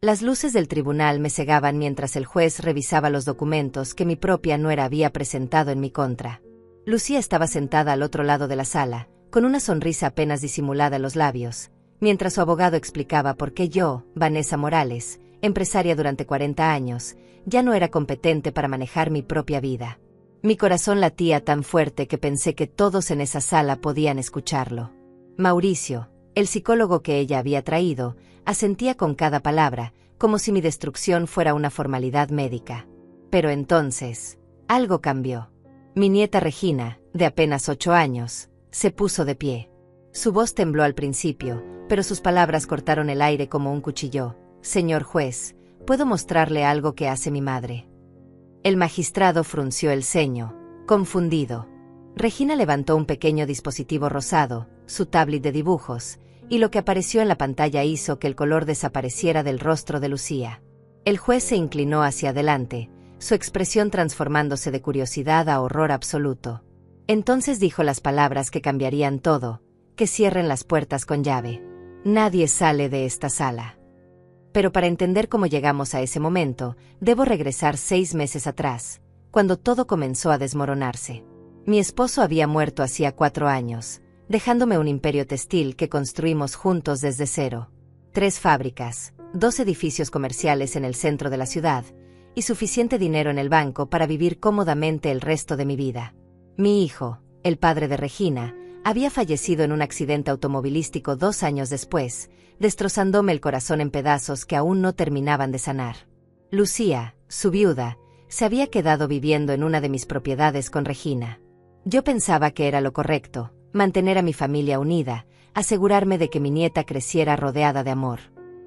Las luces del tribunal me cegaban mientras el juez revisaba los documentos que mi propia nuera había presentado en mi contra. Lucía estaba sentada al otro lado de la sala, con una sonrisa apenas disimulada en los labios, mientras su abogado explicaba por qué yo, Vanessa Morales, empresaria durante 40 años, ya no era competente para manejar mi propia vida. Mi corazón latía tan fuerte que pensé que todos en esa sala podían escucharlo. Mauricio, el psicólogo que ella había traído, asentía con cada palabra, como si mi destrucción fuera una formalidad médica. Pero entonces, algo cambió. Mi nieta Regina, de apenas 8 años, se puso de pie. Su voz tembló al principio, pero sus palabras cortaron el aire como un cuchillo. «Señor juez, ¿puedo mostrarle algo que hace mi madre?» El magistrado frunció el ceño, confundido. Regina levantó un pequeño dispositivo rosado, su tablet de dibujos, y lo que apareció en la pantalla hizo que el color desapareciera del rostro de Lucía. El juez se inclinó hacia adelante, su expresión transformándose de curiosidad a horror absoluto. Entonces dijo las palabras que cambiarían todo: que cierren las puertas con llave. Nadie sale de esta sala. Pero para entender cómo llegamos a ese momento, debo regresar 6 meses atrás, cuando todo comenzó a desmoronarse. Mi esposo había muerto hacía 4 años, dejándome un imperio textil que construimos juntos desde cero. 3 fábricas, 2 edificios comerciales en el centro de la ciudad, y suficiente dinero en el banco para vivir cómodamente el resto de mi vida. Mi hijo, el padre de Regina, había fallecido en un accidente automovilístico 2 años después, destrozándome el corazón en pedazos que aún no terminaban de sanar. Lucía, su viuda, se había quedado viviendo en una de mis propiedades con Regina. Yo pensaba que era lo correcto, mantener a mi familia unida, asegurarme de que mi nieta creciera rodeada de amor.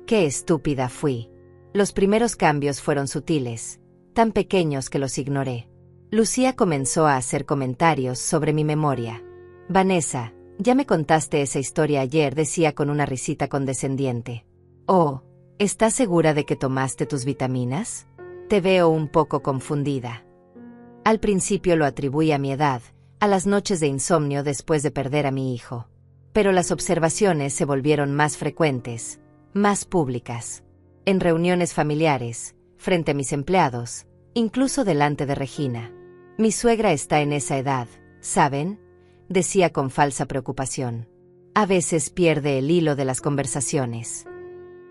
¡Qué estúpida fui! Los primeros cambios fueron sutiles, tan pequeños que los ignoré. Lucía comenzó a hacer comentarios sobre mi memoria. «Vanessa, ya me contaste esa historia ayer», decía con una risita condescendiente. «Oh, ¿estás segura de que tomaste tus vitaminas? Te veo un poco confundida». Al principio lo atribuí a mi edad, a las noches de insomnio después de perder a mi hijo. Pero las observaciones se volvieron más frecuentes, más públicas. En reuniones familiares, frente a mis empleados, incluso delante de Regina. «Mi suegra está en esa edad, ¿saben?», decía con falsa preocupación. A veces pierde el hilo de las conversaciones.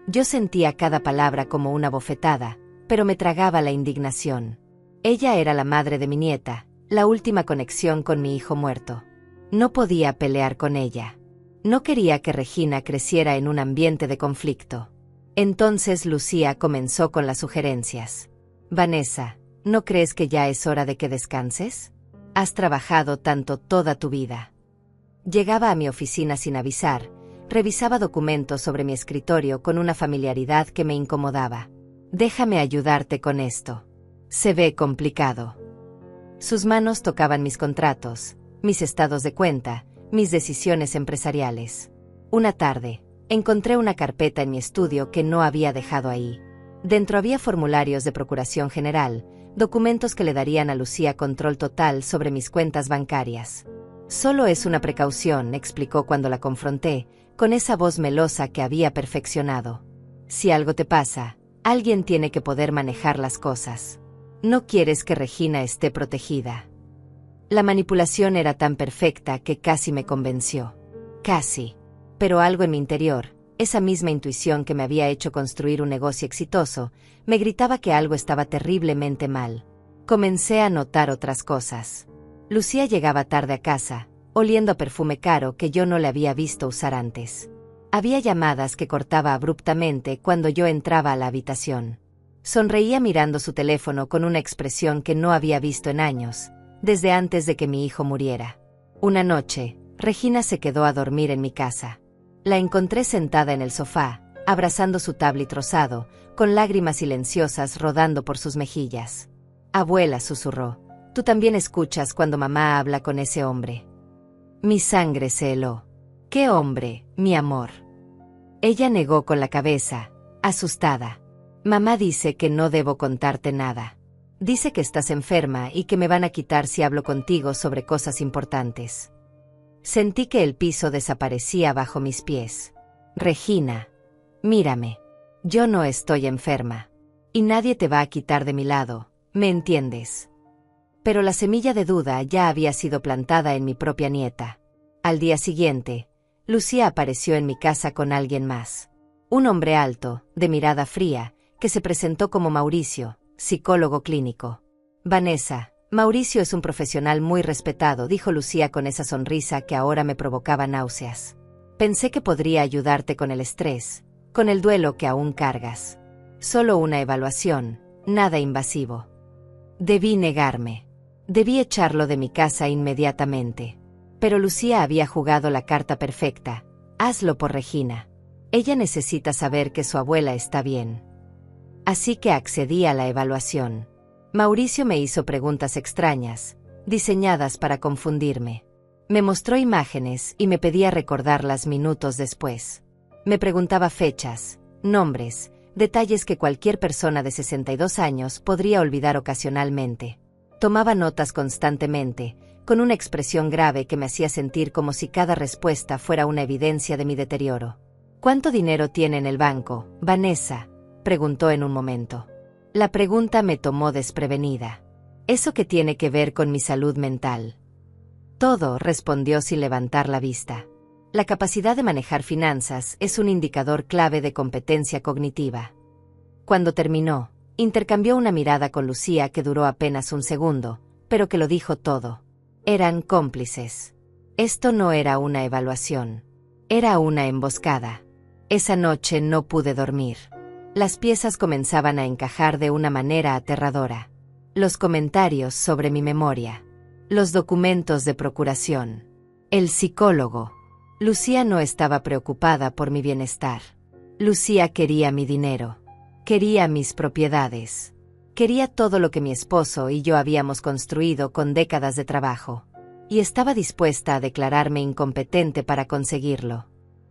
Yo sentía cada palabra como una bofetada, pero me tragaba la indignación. Ella era la madre de mi nieta, la última conexión con mi hijo muerto. No podía pelear con ella. No quería que Regina creciera en un ambiente de conflicto. Entonces Lucía comenzó con las sugerencias. «Vanessa, ¿no crees que ya es hora de que descanses? Has trabajado tanto toda tu vida». Llegaba a mi oficina sin avisar, revisaba documentos sobre mi escritorio con una familiaridad que me incomodaba. «Déjame ayudarte con esto. Se ve complicado». Sus manos tocaban mis contratos, mis estados de cuenta, mis decisiones empresariales. Una tarde, encontré una carpeta en mi estudio que no había dejado ahí. Dentro había formularios de procuración general, documentos que le darían a Lucía control total sobre mis cuentas bancarias. «Solo es una precaución», explicó cuando la confronté, con esa voz melosa que había perfeccionado. «Si algo te pasa, alguien tiene que poder manejar las cosas. No quieres que Regina esté protegida». La manipulación era tan perfecta que casi me convenció. Casi. Pero algo en mi interior, esa misma intuición que me había hecho construir un negocio exitoso, me gritaba que algo estaba terriblemente mal. Comencé a notar otras cosas. Lucía llegaba tarde a casa, oliendo a perfume caro que yo no le había visto usar antes. Había llamadas que cortaba abruptamente cuando yo entraba a la habitación. Sonreía mirando su teléfono con una expresión que no había visto en años, desde antes de que mi hijo muriera. Una noche, Regina se quedó a dormir en mi casa. La encontré sentada en el sofá, abrazando su tablet rosado, con lágrimas silenciosas rodando por sus mejillas. «Abuela», susurró, «tú también escuchas cuando mamá habla con ese hombre». Mi sangre se heló. «¿Qué hombre, mi amor?». Ella negó con la cabeza, asustada. «Mamá dice que no debo contarte nada. Dice que estás enferma y que me van a quitar si hablo contigo sobre cosas importantes». Sentí que el piso desaparecía bajo mis pies. «Regina, mírame». Yo no estoy enferma. Y nadie te va a quitar de mi lado, ¿me entiendes? Pero la semilla de duda ya había sido plantada en mi propia nieta. Al día siguiente, Lucía apareció en mi casa con alguien más. Un hombre alto, de mirada fría, que se presentó como Mauricio, psicólogo clínico. Vanessa, Mauricio es un profesional muy respetado, dijo Lucía con esa sonrisa que ahora me provocaba náuseas. Pensé que podría ayudarte con el estrés, con el duelo que aún cargas. Solo una evaluación, nada invasivo. Debí negarme. Debí echarlo de mi casa inmediatamente. Pero Lucía había jugado la carta perfecta. Hazlo por Regina. Ella necesita saber que su abuela está bien. Así que accedí a la evaluación. Mauricio me hizo preguntas extrañas, diseñadas para confundirme. Me mostró imágenes y me pedía recordarlas minutos después. Me preguntaba fechas, nombres, detalles que cualquier persona de 62 años podría olvidar ocasionalmente. Tomaba notas constantemente, con una expresión grave que me hacía sentir como si cada respuesta fuera una evidencia de mi deterioro. ¿Cuánto dinero tiene en el banco, Vanessa?, preguntó en un momento. La pregunta me tomó desprevenida. ¿Eso qué tiene que ver con mi salud mental? Todo, respondió sin levantar la vista. La capacidad de manejar finanzas es un indicador clave de competencia cognitiva. Cuando terminó, intercambió una mirada con Lucía que duró apenas un segundo, pero que lo dijo todo. Eran cómplices. Esto no era una evaluación. Era una emboscada. Esa noche no pude dormir. Las piezas comenzaban a encajar de una manera aterradora. Los comentarios sobre mi memoria. Los documentos de procuración. El psicólogo. Lucía no estaba preocupada por mi bienestar. Lucía quería mi dinero. Quería mis propiedades. Quería todo lo que mi esposo y yo habíamos construido con décadas de trabajo. Y estaba dispuesta a declararme incompetente para conseguirlo.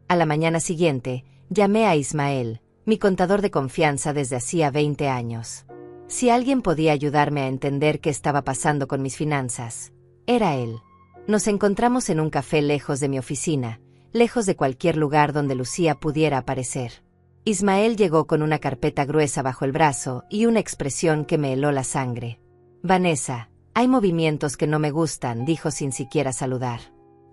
A la mañana siguiente, llamé a Ismael, mi contador de confianza desde hacía 20 años. Si alguien podía ayudarme a entender qué estaba pasando con mis finanzas, era él. Nos encontramos en un café lejos de mi oficina, lejos de cualquier lugar donde Lucía pudiera aparecer. Ismael llegó con una carpeta gruesa bajo el brazo y una expresión que me heló la sangre. Vanessa, hay movimientos que no me gustan, dijo sin siquiera saludar.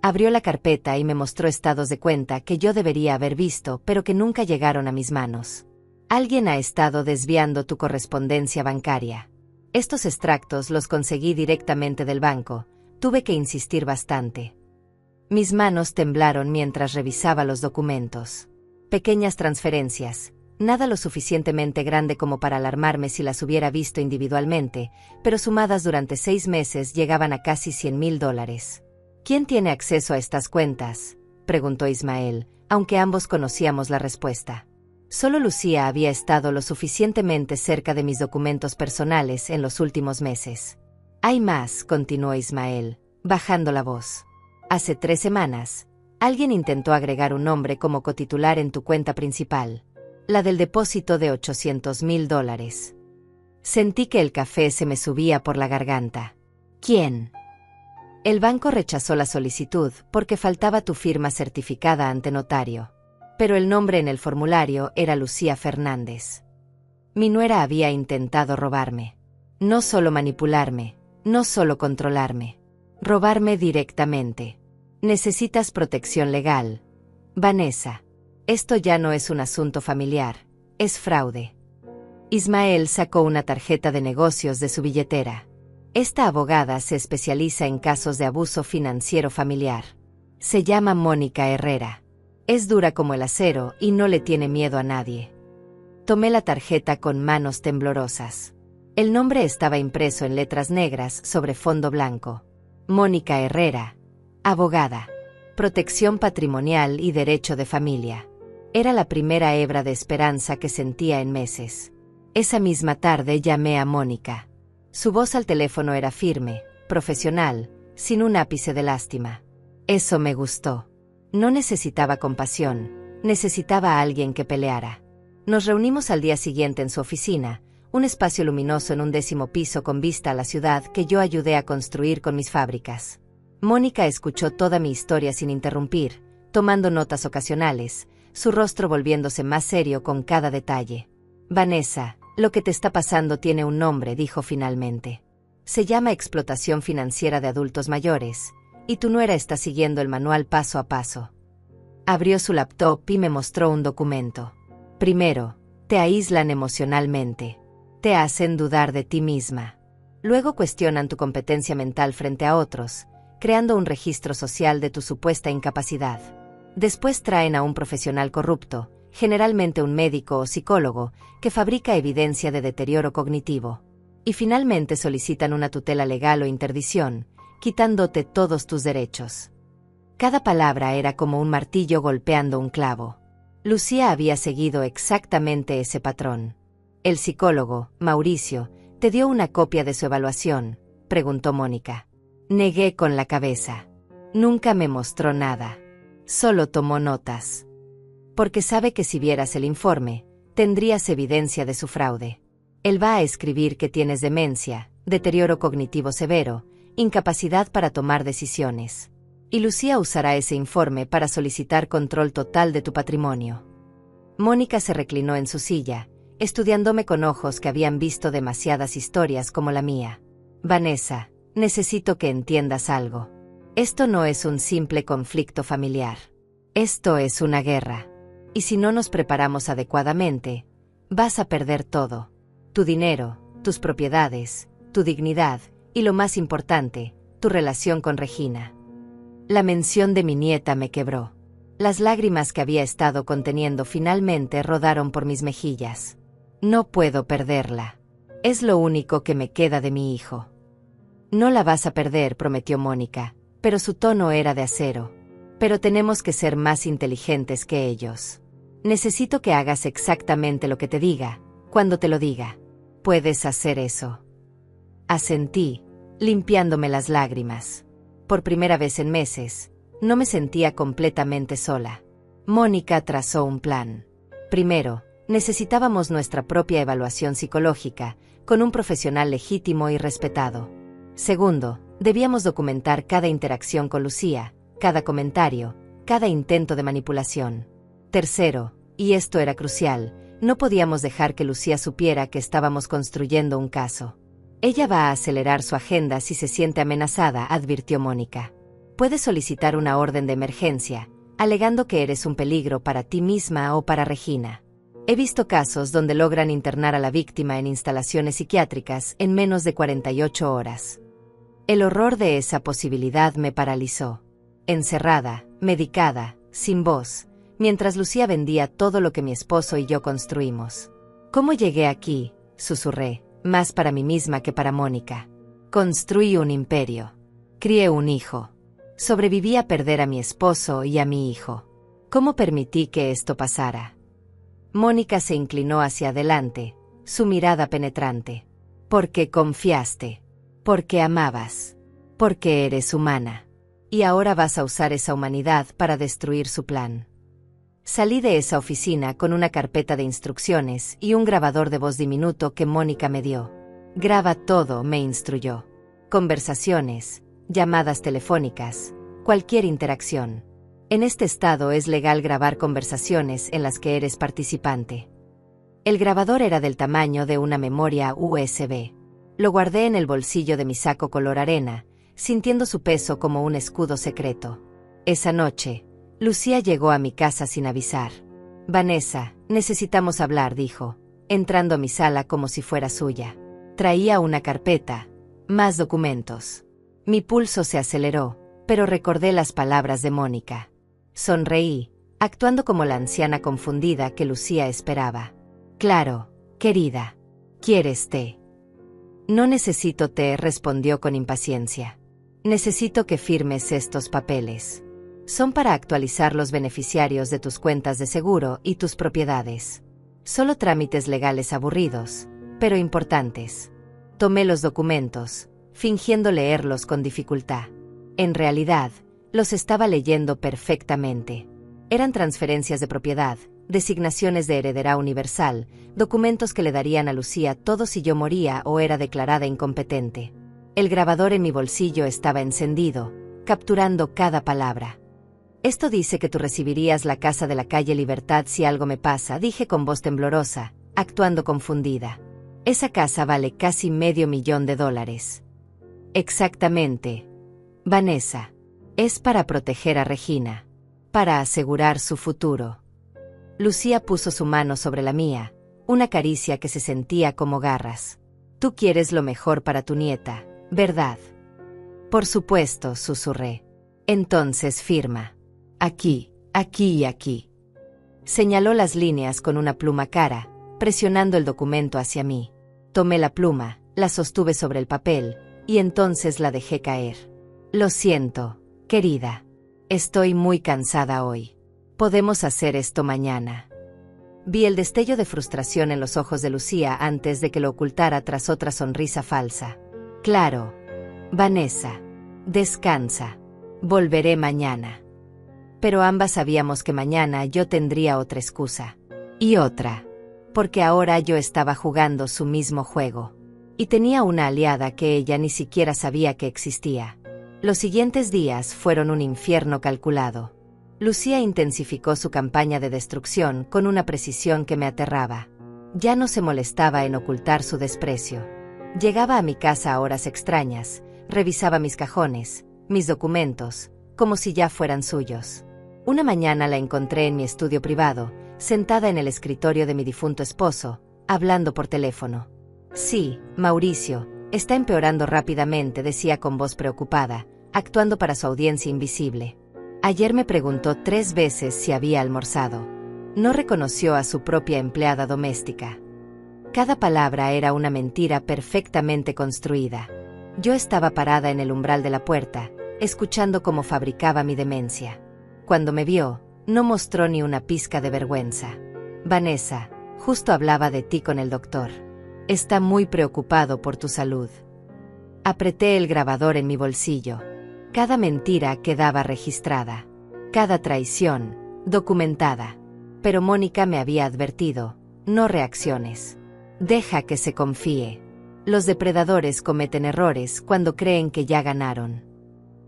Abrió la carpeta y me mostró estados de cuenta que yo debería haber visto, pero que nunca llegaron a mis manos. Alguien ha estado desviando tu correspondencia bancaria. Estos extractos los conseguí directamente del banco. Tuve que insistir bastante. Mis manos temblaron mientras revisaba los documentos. Pequeñas transferencias, nada lo suficientemente grande como para alarmarme si las hubiera visto individualmente, pero sumadas durante 6 meses llegaban a casi $100,000. ¿Quién tiene acceso a estas cuentas?, preguntó Ismael, aunque ambos conocíamos la respuesta. Solo Lucía había estado lo suficientemente cerca de mis documentos personales en los últimos meses. Hay más, continuó Ismael, bajando la voz. Hace 3 semanas, alguien intentó agregar un nombre como cotitular en tu cuenta principal, la del depósito de $800,000. Sentí que el café se me subía por la garganta. ¿Quién? El banco rechazó la solicitud porque faltaba tu firma certificada ante notario. Pero el nombre en el formulario era Lucía Fernández. Mi nuera había intentado robarme. No solo manipularme, no solo controlarme. Robarme directamente. Necesitas protección legal. Vanessa, esto ya no es un asunto familiar, es fraude. Ismael sacó una tarjeta de negocios de su billetera. Esta abogada se especializa en casos de abuso financiero familiar. Se llama Mónica Herrera. Es dura como el acero y no le tiene miedo a nadie. Tomé la tarjeta con manos temblorosas. El nombre estaba impreso en letras negras sobre fondo blanco. Mónica Herrera, abogada, protección patrimonial y derecho de familia. Era la primera hebra de esperanza que sentía en meses. Esa misma tarde llamé a Mónica. Su voz al teléfono era firme, profesional, sin un ápice de lástima. Eso me gustó. No necesitaba compasión, necesitaba a alguien que peleara. Nos reunimos al día siguiente en su oficina, un espacio luminoso en un 10º piso con vista a la ciudad que yo ayudé a construir con mis fábricas. Mónica escuchó toda mi historia sin interrumpir, tomando notas ocasionales, su rostro volviéndose más serio con cada detalle. Vanessa, lo que te está pasando tiene un nombre, dijo finalmente. Se llama explotación financiera de adultos mayores, y tu nuera está siguiendo el manual paso a paso. Abrió su laptop y me mostró un documento. Primero, te aíslan emocionalmente. Te hacen dudar de ti misma. Luego cuestionan tu competencia mental frente a otros, creando un registro social de tu supuesta incapacidad. Después traen a un profesional corrupto, generalmente un médico o psicólogo, que fabrica evidencia de deterioro cognitivo. Y finalmente solicitan una tutela legal o interdicción, quitándote todos tus derechos. Cada palabra era como un martillo golpeando un clavo. Lucía había seguido exactamente ese patrón. El psicólogo, Mauricio, ¿te dio una copia de su evaluación?, preguntó Mónica. Negué con la cabeza. Nunca me mostró nada. Solo tomó notas. Porque sabe que si vieras el informe, tendrías evidencia de su fraude. Él va a escribir que tienes demencia, deterioro cognitivo severo, incapacidad para tomar decisiones. Y Lucía usará ese informe para solicitar control total de tu patrimonio. Mónica se reclinó en su silla, estudiándome con ojos que habían visto demasiadas historias como la mía. Vanessa, necesito que entiendas algo. Esto no es un simple conflicto familiar. Esto es una guerra. Y si no nos preparamos adecuadamente, vas a perder todo. Tu dinero, tus propiedades, tu dignidad, y lo más importante, tu relación con Regina. La mención de mi nieta me quebró. Las lágrimas que había estado conteniendo finalmente rodaron por mis mejillas. No puedo perderla. Es lo único que me queda de mi hijo. No la vas a perder, prometió Mónica, pero su tono era de acero. Pero tenemos que ser más inteligentes que ellos. Necesito que hagas exactamente lo que te diga, cuando te lo diga. ¿Puedes hacer eso? Asentí, limpiándome las lágrimas. Por primera vez en meses, no me sentía completamente sola. Mónica trazó un plan. Primero, necesitábamos nuestra propia evaluación psicológica, con un profesional legítimo y respetado. Segundo, debíamos documentar cada interacción con Lucía, cada comentario, cada intento de manipulación. Tercero, y esto era crucial, no podíamos dejar que Lucía supiera que estábamos construyendo un caso. Ella va a acelerar su agenda si se siente amenazada, advirtió Mónica. Puedes solicitar una orden de emergencia, alegando que eres un peligro para ti misma o para Regina. He visto casos donde logran internar a la víctima en instalaciones psiquiátricas en menos de 48 horas. El horror de esa posibilidad me paralizó. Encerrada, medicada, sin voz, mientras Lucía vendía todo lo que mi esposo y yo construimos. ¿Cómo llegué aquí?, susurré, más para mí misma que para Mónica. Construí un imperio. Crié un hijo. Sobreviví a perder a mi esposo y a mi hijo. ¿Cómo permití que esto pasara? Mónica se inclinó hacia adelante, su mirada penetrante. Porque confiaste. Porque amabas. Porque eres humana. Y ahora vas a usar esa humanidad para destruir su plan. Salí de esa oficina con una carpeta de instrucciones y un grabador de voz diminuto que Mónica me dio. Graba todo, me instruyó. Conversaciones, llamadas telefónicas, cualquier interacción. En este estado es legal grabar conversaciones en las que eres participante. El grabador era del tamaño de una memoria USB. Lo guardé en el bolsillo de mi saco color arena, sintiendo su peso como un escudo secreto. Esa noche, Lucía llegó a mi casa sin avisar. Vanessa, necesitamos hablar, dijo, entrando a mi sala como si fuera suya. Traía una carpeta, más documentos. Mi pulso se aceleró, pero recordé las palabras de Mónica. Sonreí, actuando como la anciana confundida que Lucía esperaba. Claro, querida. ¿Quieres té? No necesito té, respondió con impaciencia. Necesito que firmes estos papeles. Son para actualizar los beneficiarios de tus cuentas de seguro y tus propiedades. Solo trámites legales aburridos, pero importantes. Tomé los documentos, fingiendo leerlos con dificultad. En realidad, los estaba leyendo perfectamente. Eran transferencias de propiedad, designaciones de heredera universal, documentos que le darían a Lucía todo si yo moría o era declarada incompetente. El grabador en mi bolsillo estaba encendido, capturando cada palabra. Esto dice que tú recibirías la casa de la calle Libertad si algo me pasa, dije con voz temblorosa, actuando confundida. Esa casa vale casi $500,000. Exactamente. Vanessa. Es para proteger a Regina. Para asegurar su futuro. Lucía puso su mano sobre la mía, una caricia que se sentía como garras. Tú quieres lo mejor para tu nieta, ¿verdad? Por supuesto, susurré. Entonces firma. Aquí, aquí y aquí. Señaló las líneas con una pluma cara, presionando el documento hacia mí. Tomé la pluma, la sostuve sobre el papel, y entonces la dejé caer. Lo siento, querida. Estoy muy cansada hoy. Podemos hacer esto mañana. Vi el destello de frustración en los ojos de Lucía antes de que lo ocultara tras otra sonrisa falsa. Claro. Vanessa. Descansa. Volveré mañana. Pero ambas sabíamos que mañana yo tendría otra excusa. Y otra. Porque ahora yo estaba jugando su mismo juego. Y tenía una aliada que ella ni siquiera sabía que existía. Los siguientes días fueron un infierno calculado. Lucía intensificó su campaña de destrucción con una precisión que me aterraba. Ya no se molestaba en ocultar su desprecio. Llegaba a mi casa a horas extrañas, revisaba mis cajones, mis documentos, como si ya fueran suyos. Una mañana la encontré en mi estudio privado, sentada en el escritorio de mi difunto esposo, hablando por teléfono. Sí, Mauricio, está empeorando rápidamente, decía con voz preocupada, actuando para su audiencia invisible. Ayer me preguntó 3 veces si había almorzado. No reconoció a su propia empleada doméstica. Cada palabra era una mentira perfectamente construida. Yo estaba parada en el umbral de la puerta, escuchando cómo fabricaba mi demencia. Cuando me vio, no mostró ni una pizca de vergüenza. Vanessa, justo hablaba de ti con el doctor. Está muy preocupado por tu salud. Apreté el grabador en mi bolsillo. Cada mentira quedaba registrada. Cada traición, documentada. Pero Mónica me había advertido, no reacciones. Deja que se confíe. Los depredadores cometen errores cuando creen que ya ganaron.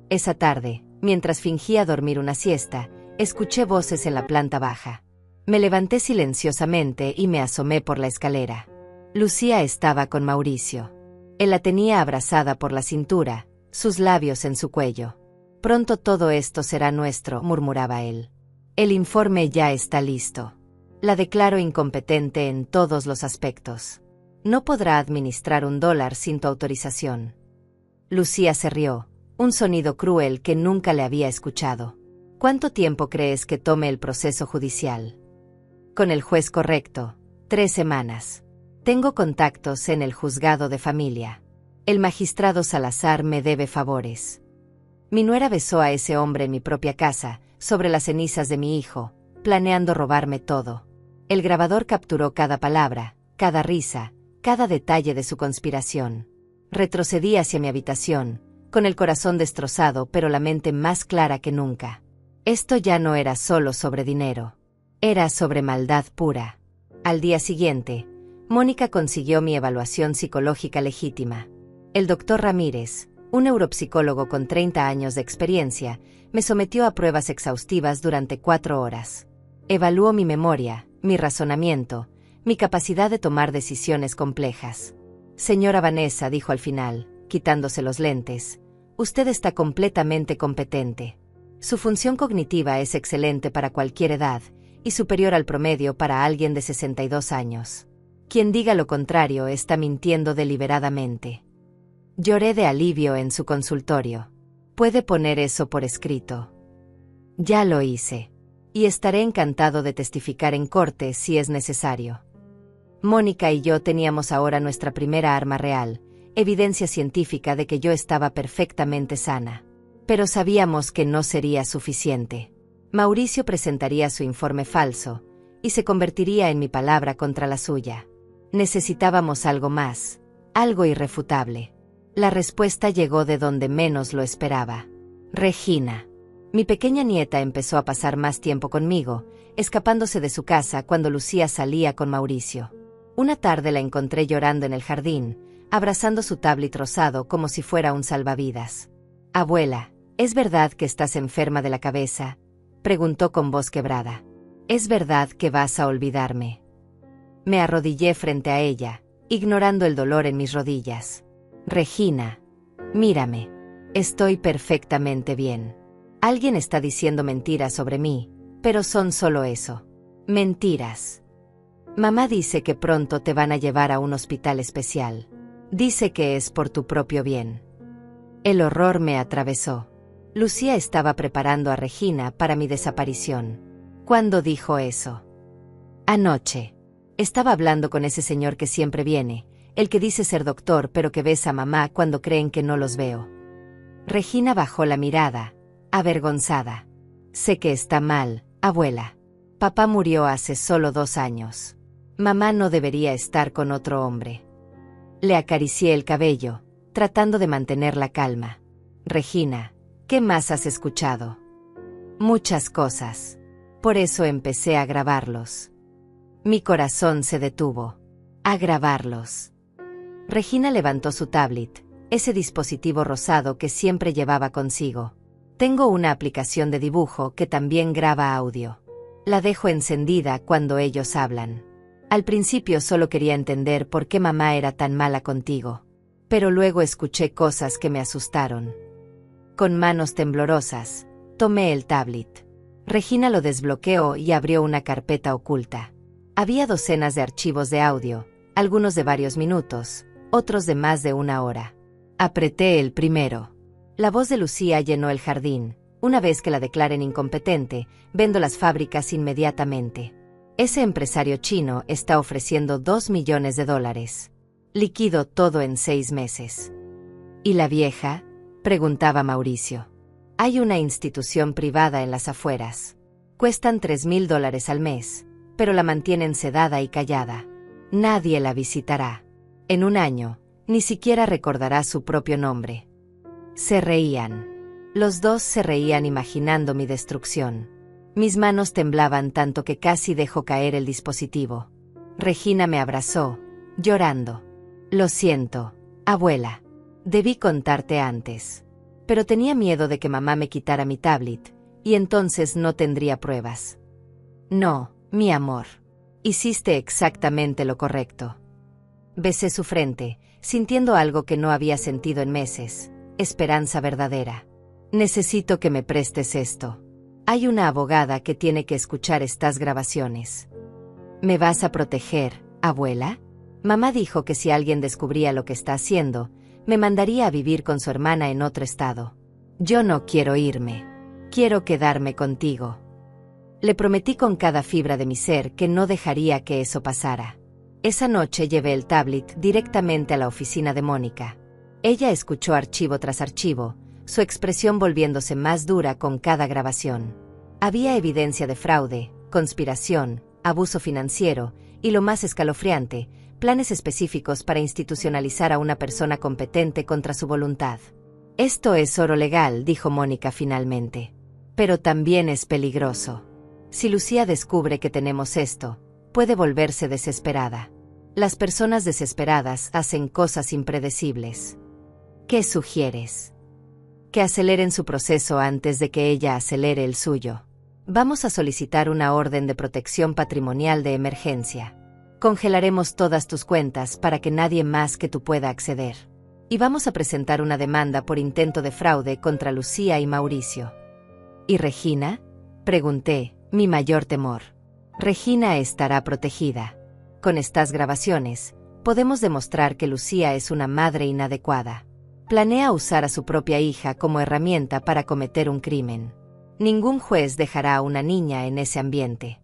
Esa tarde, mientras fingía dormir una siesta, escuché voces en la planta baja. Me levanté silenciosamente y me asomé por la escalera. Lucía estaba con Mauricio. Él la tenía abrazada por la cintura, sus labios en su cuello. Pronto todo esto será nuestro, murmuraba él. El informe ya está listo. La declaro incompetente en todos los aspectos. No podrá administrar $1 sin tu autorización. Lucía se rió, un sonido cruel que nunca le había escuchado. ¿Cuánto tiempo crees que tome el proceso judicial? Con el juez correcto, 3 semanas. Tengo contactos en el juzgado de familia. El magistrado Salazar me debe favores. Mi nuera besó a ese hombre en mi propia casa, sobre las cenizas de mi hijo, planeando robarme todo. El grabador capturó cada palabra, cada risa, cada detalle de su conspiración. Retrocedí hacia mi habitación, con el corazón destrozado pero la mente más clara que nunca. Esto ya no era solo sobre dinero. Era sobre maldad pura. Al día siguiente, Mónica consiguió mi evaluación psicológica legítima. El doctor Ramírez, un neuropsicólogo con 30 años de experiencia, me sometió a pruebas exhaustivas durante 4 horas. Evaluó mi memoria, mi razonamiento, mi capacidad de tomar decisiones complejas. Señora Vanessa, dijo al final, quitándose los lentes, usted está completamente competente. Su función cognitiva es excelente para cualquier edad, y superior al promedio para alguien de 62 años. Quien diga lo contrario está mintiendo deliberadamente. Lloré de alivio en su consultorio. Puede poner eso por escrito. Ya lo hice. Y estaré encantado de testificar en corte si es necesario. Mónica y yo teníamos ahora nuestra primera arma real, evidencia científica de que yo estaba perfectamente sana. Pero sabíamos que no sería suficiente. Mauricio presentaría su informe falso, y se convertiría en mi palabra contra la suya. Necesitábamos algo más, algo irrefutable. La respuesta llegó de donde menos lo esperaba. Regina. Mi pequeña nieta empezó a pasar más tiempo conmigo, escapándose de su casa cuando Lucía salía con Mauricio. Una tarde la encontré llorando en el jardín, abrazando su tablet rosado como si fuera un salvavidas. Abuela, ¿es verdad que estás enferma de la cabeza? Preguntó con voz quebrada. ¿Es verdad que vas a olvidarme? Me arrodillé frente a ella, ignorando el dolor en mis rodillas. Regina, mírame. Estoy perfectamente bien. Alguien está diciendo mentiras sobre mí, pero son solo eso. Mentiras. Mamá dice que pronto te van a llevar a un hospital especial. Dice que es por tu propio bien. El horror me atravesó. Lucía estaba preparando a Regina para mi desaparición. ¿Cuándo dijo eso? Anoche. Estaba hablando con ese señor que siempre viene, el que dice ser doctor pero que besa a mamá cuando creen que no los veo. Regina bajó la mirada, avergonzada. Sé que está mal, abuela. Papá murió hace solo 2 años. Mamá no debería estar con otro hombre. Le acaricié el cabello, tratando de mantener la calma. Regina, ¿qué más has escuchado? Muchas cosas. Por eso empecé a grabarlos. Mi corazón se detuvo. A grabarlos. Regina levantó su tablet, ese dispositivo rosado que siempre llevaba consigo. Tengo una aplicación de dibujo que también graba audio. La dejo encendida cuando ellos hablan. Al principio solo quería entender por qué mamá era tan mala contigo. Pero luego escuché cosas que me asustaron. Con manos temblorosas, tomé el tablet. Regina lo desbloqueó y abrió una carpeta oculta. Había docenas de archivos de audio, algunos de varios minutos, otros de más de 1 hora. Apreté el primero. La voz de Lucía llenó el jardín. Una vez que la declaren incompetente, vendo las fábricas inmediatamente. Ese empresario chino está ofreciendo $2 millones. Liquido todo en 6 meses. ¿Y la vieja? Preguntaba Mauricio. Hay una institución privada en las afueras. Cuestan $3,000 al mes, pero la mantienen sedada y callada. Nadie la visitará. En 1 año, ni siquiera recordará su propio nombre. Se reían. Los dos se reían imaginando mi destrucción. Mis manos temblaban tanto que casi dejó caer el dispositivo. Regina me abrazó, llorando. Lo siento, abuela. Debí contarte antes. Pero tenía miedo de que mamá me quitara mi tablet, y entonces no tendría pruebas. No, mi amor. Hiciste exactamente lo correcto. Besé su frente, sintiendo algo que no había sentido en meses, esperanza verdadera. Necesito que me prestes esto. Hay una abogada que tiene que escuchar estas grabaciones. ¿Me vas a proteger, abuela? Mamá dijo que si alguien descubría lo que está haciendo, me mandaría a vivir con su hermana en otro estado. Yo no quiero irme. Quiero quedarme contigo. Le prometí con cada fibra de mi ser que no dejaría que eso pasara. Esa noche llevé el tablet directamente a la oficina de Mónica. Ella escuchó archivo tras archivo, su expresión volviéndose más dura con cada grabación. Había evidencia de fraude, conspiración, abuso financiero y, lo más escalofriante, planes específicos para institucionalizar a una persona competente contra su voluntad. Esto es oro legal, dijo Mónica finalmente. Pero también es peligroso. Si Lucía descubre que tenemos esto, puede volverse desesperada. Las personas desesperadas hacen cosas impredecibles. ¿Qué sugieres? Que aceleren su proceso antes de que ella acelere el suyo. Vamos a solicitar una orden de protección patrimonial de emergencia. Congelaremos todas tus cuentas para que nadie más que tú pueda acceder. Y vamos a presentar una demanda por intento de fraude contra Lucía y Mauricio. ¿Y Regina? Pregunté, mi mayor temor. Regina estará protegida. Con estas grabaciones, podemos demostrar que Lucía es una madre inadecuada. Planea usar a su propia hija como herramienta para cometer un crimen. Ningún juez dejará a una niña en ese ambiente.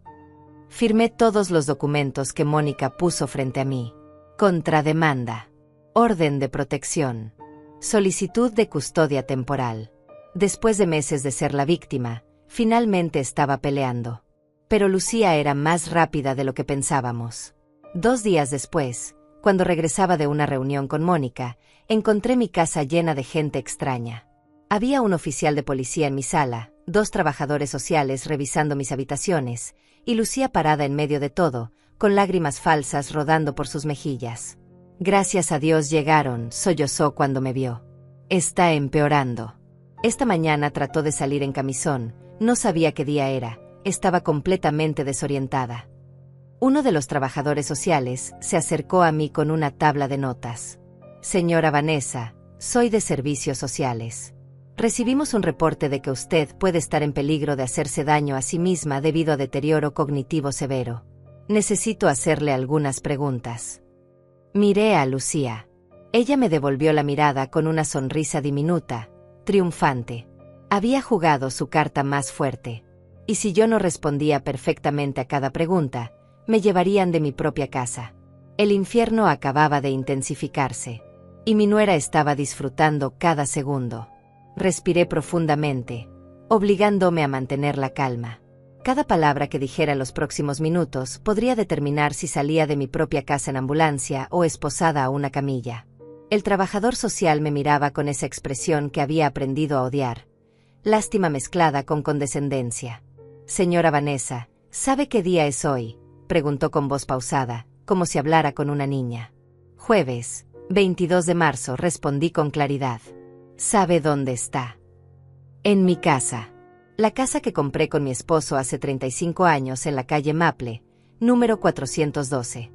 Firmé todos los documentos que Mónica puso frente a mí. Contrademanda. Orden de protección. Solicitud de custodia temporal. Después de meses de ser la víctima, finalmente estaba peleando. Pero Lucía era más rápida de lo que pensábamos. 2 días después, cuando regresaba de una reunión con Mónica, encontré mi casa llena de gente extraña. Había un oficial de policía en mi sala, 2 trabajadores sociales revisando mis habitaciones, y Lucía parada en medio de todo, con lágrimas falsas rodando por sus mejillas. Gracias a Dios llegaron, sollozó cuando me vio. Está empeorando. Esta mañana trató de salir en camisón, No sabía qué día era, estaba completamente desorientada. Uno de los trabajadores sociales se acercó a mí con una tabla de notas. Señora Vanessa, soy de Servicios Sociales. Recibimos un reporte de que usted puede estar en peligro de hacerse daño a sí misma debido a deterioro cognitivo severo. Necesito hacerle algunas preguntas. Miré a Lucía. Ella me devolvió la mirada con una sonrisa diminuta, triunfante. Había jugado su carta más fuerte. Y si yo no respondía perfectamente a cada pregunta, me llevarían de mi propia casa. El infierno acababa de intensificarse. Y mi nuera estaba disfrutando cada segundo. Respiré profundamente, obligándome a mantener la calma. Cada palabra que dijera en los próximos minutos podría determinar si salía de mi propia casa en ambulancia o esposada a una camilla. El trabajador social me miraba con esa expresión que había aprendido a odiar. Lástima mezclada con condescendencia. Señora Vanessa, ¿sabe qué día es hoy?, preguntó con voz pausada, como si hablara con una niña. Jueves, 22 de marzo, respondí con claridad. ¿Sabe dónde está? En mi casa. La casa que compré con mi esposo hace 35 años en la calle Maple, número 412.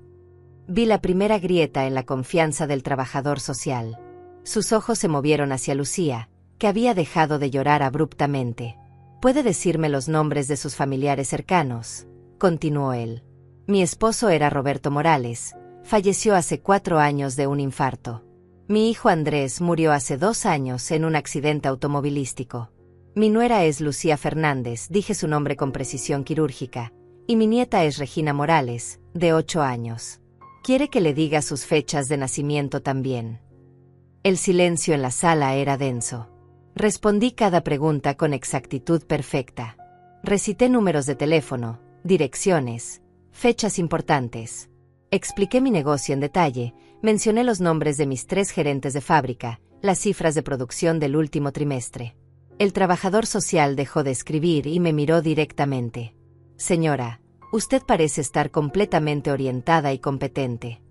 Vi la primera grieta en la confianza del trabajador social. Sus ojos se movieron hacia Lucía, que había dejado de llorar abruptamente. ¿Puede decirme los nombres de sus familiares cercanos?, continuó él. Mi esposo era Roberto Morales, falleció hace 4 años de un infarto. Mi hijo Andrés murió hace 2 años en un accidente automovilístico. Mi nuera es Lucía Fernández, dije su nombre con precisión quirúrgica, y mi nieta es Regina Morales, de 8 años. ¿Quiere que le diga sus fechas de nacimiento también? El silencio en la sala era denso. Respondí cada pregunta con exactitud perfecta. Recité números de teléfono, direcciones, fechas importantes. Expliqué mi negocio en detalle, mencioné los nombres de mis 3 gerentes de fábrica, las cifras de producción del último trimestre. El trabajador social dejó de escribir y me miró directamente. Señora, usted parece estar completamente orientada y competente.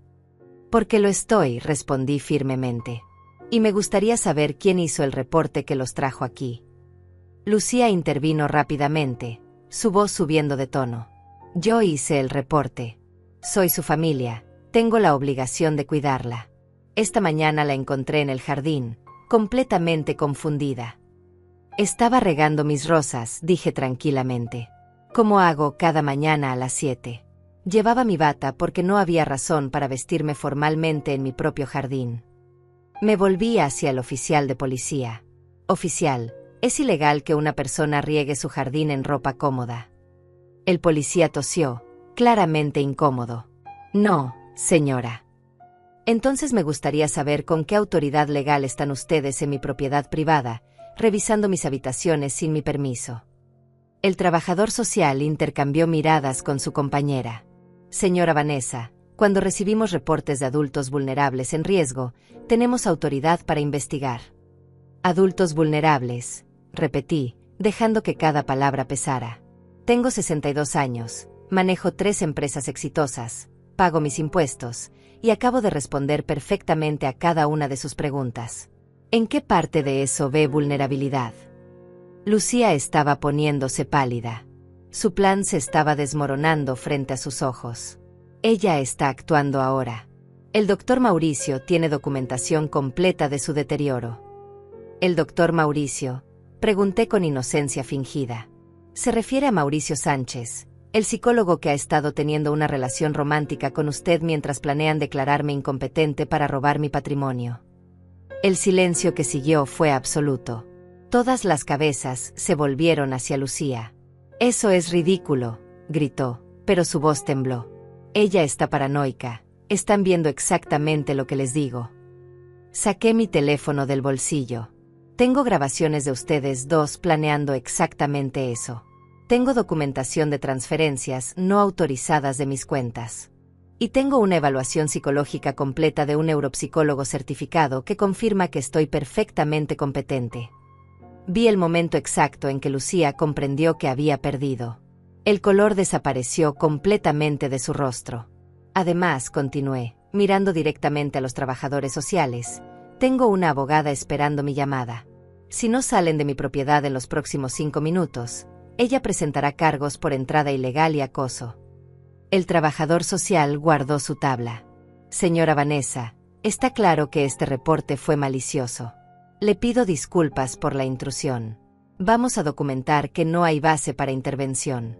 Porque lo estoy, respondí firmemente. Y me gustaría saber quién hizo el reporte que los trajo aquí. Lucía intervino rápidamente, su voz subiendo de tono. Yo hice el reporte. Soy su familia, tengo la obligación de cuidarla. Esta mañana la encontré en el jardín, completamente confundida. Estaba regando mis rosas, dije tranquilamente. Como hago cada mañana a las 7. Llevaba mi bata porque no había razón para vestirme formalmente en mi propio jardín. Me volví hacia el oficial de policía. Oficial, es ilegal que una persona riegue su jardín en ropa cómoda. El policía tosió, claramente incómodo. No, señora. Entonces me gustaría saber con qué autoridad legal están ustedes en mi propiedad privada, revisando mis habitaciones sin mi permiso. El trabajador social intercambió miradas con su compañera. Señora Vanessa, cuando recibimos reportes de adultos vulnerables en riesgo, tenemos autoridad para investigar. Adultos vulnerables, repetí, dejando que cada palabra pesara. Tengo 62 años, manejo 3 empresas exitosas, pago mis impuestos, y acabo de responder perfectamente a cada una de sus preguntas. ¿En qué parte de eso ve vulnerabilidad? Lucía estaba poniéndose pálida. Su plan se estaba desmoronando frente a sus ojos. Ella está actuando ahora. El doctor Mauricio tiene documentación completa de su deterioro. ¿El doctor Mauricio?, pregunté con inocencia fingida. Se refiere a Mauricio Sánchez, el psicólogo que ha estado teniendo una relación romántica con usted mientras planean declararme incompetente para robar mi patrimonio. El silencio que siguió fue absoluto. Todas las cabezas se volvieron hacia Lucía. Eso es ridículo, gritó, pero su voz tembló. Ella está paranoica, están viendo exactamente lo que les digo. Saqué mi teléfono del bolsillo. Tengo grabaciones de ustedes dos planeando exactamente eso. Tengo documentación de transferencias no autorizadas de mis cuentas. Y tengo una evaluación psicológica completa de un neuropsicólogo certificado que confirma que estoy perfectamente competente. Vi el momento exacto en que Lucía comprendió que había perdido. El color desapareció completamente de su rostro. Además, continué, mirando directamente a los trabajadores sociales, tengo una abogada esperando mi llamada. Si no salen de mi propiedad en los próximos 5 minutos, Ella presentará cargos por entrada ilegal y acoso. El trabajador social guardó su tabla. Señora Vanessa, está claro que este reporte fue malicioso. Le pido disculpas por la intrusión. Vamos a documentar que no hay base para intervención.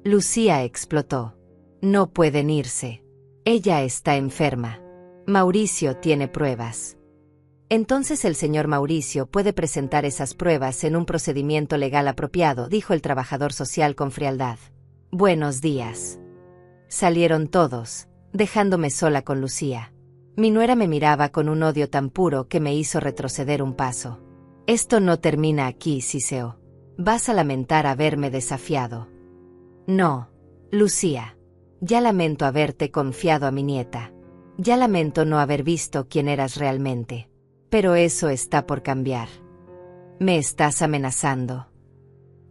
Lucía explotó. No pueden irse. Ella está enferma. Mauricio tiene pruebas. Entonces el señor Mauricio puede presentar esas pruebas en un procedimiento legal apropiado, dijo el trabajador social con frialdad. Buenos días. Salieron todos, dejándome sola con Lucía. Mi nuera me miraba con un odio tan puro que me hizo retroceder un paso. Esto no termina aquí, siseó. Vas a lamentar haberme desafiado. No, Lucía. Ya lamento haberte confiado a mi nieta. Ya lamento no haber visto quién eras realmente. Pero eso está por cambiar. Me estás amenazando.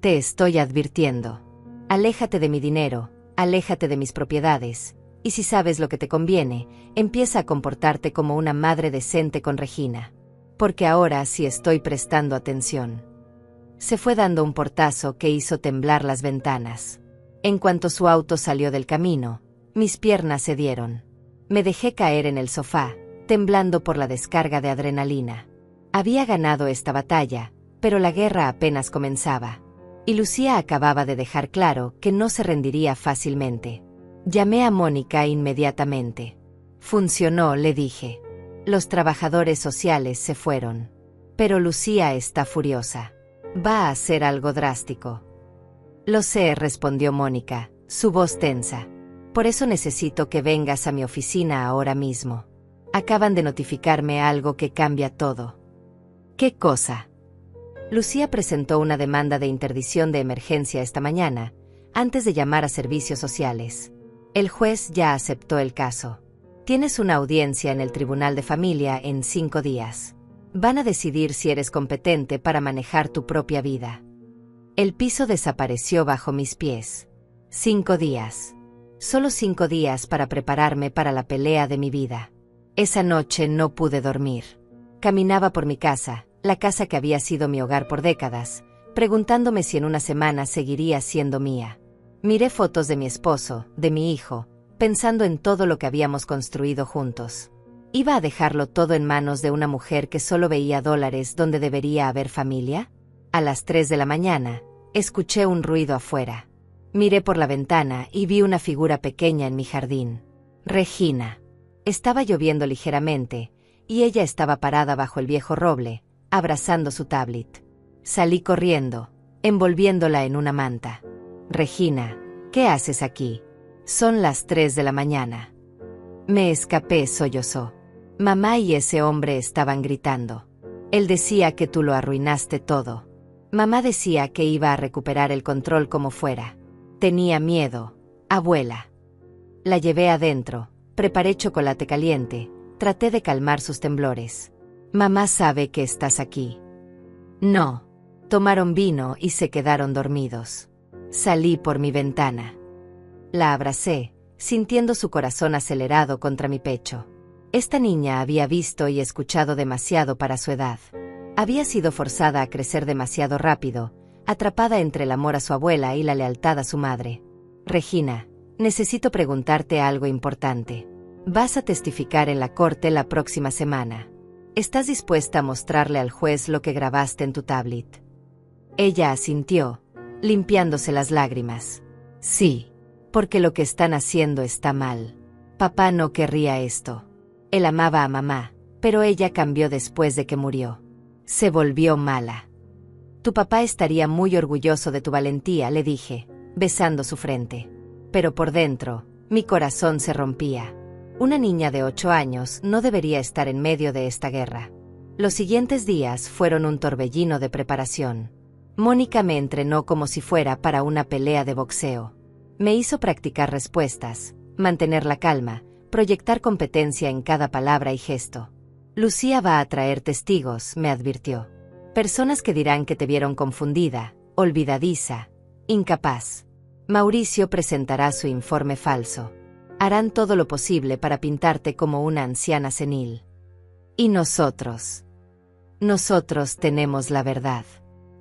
Te estoy advirtiendo. Aléjate de mi dinero, aléjate de mis propiedades, y si sabes lo que te conviene, empieza a comportarte como una madre decente con Regina. Porque ahora sí estoy prestando atención. Se fue dando un portazo que hizo temblar las ventanas. En cuanto su auto salió del camino, mis piernas cedieron. Me dejé caer en el sofá, temblando por la descarga de adrenalina. Había ganado esta batalla, pero la guerra apenas comenzaba. Y Lucía acababa de dejar claro que no se rendiría fácilmente. Llamé a Mónica inmediatamente. Funcionó, le dije. Los trabajadores sociales se fueron. Pero Lucía está furiosa. Va a hacer algo drástico. Lo sé, respondió Mónica, su voz tensa. Por eso necesito que vengas a mi oficina ahora mismo. Acaban de notificarme algo que cambia todo. ¿Qué cosa? Lucía presentó una demanda de interdicción de emergencia esta mañana, antes de llamar a servicios sociales. El juez ya aceptó el caso. Tienes una audiencia en el Tribunal de Familia en 5 días. Van a decidir si eres competente para manejar tu propia vida. El piso desapareció bajo mis pies. 5 días. Solo 5 días para prepararme para la pelea de mi vida. Esa noche no pude dormir. Caminaba por mi casa, la casa que había sido mi hogar por décadas, preguntándome si en una semana seguiría siendo mía. Miré fotos de mi esposo, de mi hijo, pensando en todo lo que habíamos construido juntos. ¿Iba a dejarlo todo en manos de una mujer que solo veía dólares donde debería haber familia? A las 3 de la mañana, escuché un ruido afuera. Miré por la ventana y vi una figura pequeña en mi jardín. Regina. Estaba lloviendo ligeramente, y ella estaba parada bajo el viejo roble, abrazando su tablet. Salí corriendo, envolviéndola en una manta. Regina, ¿qué haces aquí? Son las 3 de la mañana. Me escapé, sollozó. Mamá y ese hombre estaban gritando. Él decía que tú lo arruinaste todo. Mamá decía que iba a recuperar el control como fuera. Tenía miedo, abuela. La llevé adentro. Preparé chocolate caliente, traté de calmar sus temblores. Mamá sabe que estás aquí. No. Tomaron vino y se quedaron dormidos. Salí por mi ventana. La abracé, sintiendo su corazón acelerado contra mi pecho. Esta niña había visto y escuchado demasiado para su edad. Había sido forzada a crecer demasiado rápido, atrapada entre el amor a su abuela y la lealtad a su madre. Regina, necesito preguntarte algo importante. Vas a testificar en la corte la próxima semana. ¿Estás dispuesta a mostrarle al juez lo que grabaste en tu tablet? Ella asintió, limpiándose las lágrimas. Sí, porque lo que están haciendo está mal. Papá no querría esto. Él amaba a mamá, pero ella cambió después de que murió. Se volvió mala. Tu papá estaría muy orgulloso de tu valentía, le dije, besando su frente. Pero por dentro, mi corazón se rompía. Una niña de 8 años no debería estar en medio de esta guerra. Los siguientes días fueron un torbellino de preparación. Mónica me entrenó como si fuera para una pelea de boxeo. Me hizo practicar respuestas, mantener la calma, proyectar competencia en cada palabra y gesto. Lucía va a traer testigos, me advirtió. Personas que dirán que te vieron confundida, olvidadiza, incapaz. Mauricio presentará su informe falso. Harán todo lo posible para pintarte como una anciana senil. Y nosotros. Nosotros tenemos la verdad.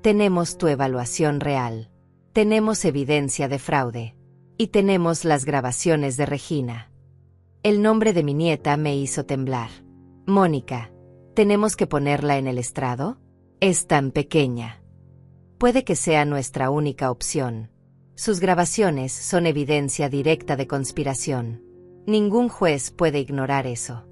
Tenemos tu evaluación real. Tenemos evidencia de fraude. Y tenemos las grabaciones de Regina. El nombre de mi nieta me hizo temblar. Mónica, ¿tenemos que ponerla en el estrado? Es tan pequeña. Puede que sea nuestra única opción. Sus grabaciones son evidencia directa de conspiración. Ningún juez puede ignorar eso.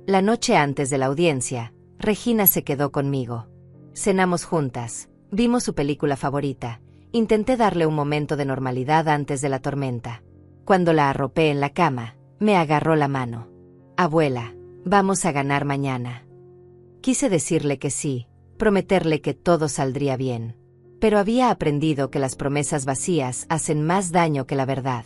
La noche antes de la audiencia, Regina se quedó conmigo. Cenamos juntas, vimos su película favorita. Intenté darle un momento de normalidad antes de la tormenta. Cuando la arropé en la cama, me agarró la mano. Abuela, vamos a ganar mañana. Quise decirle que sí, prometerle que todo saldría bien. Pero había aprendido que las promesas vacías hacen más daño que la verdad.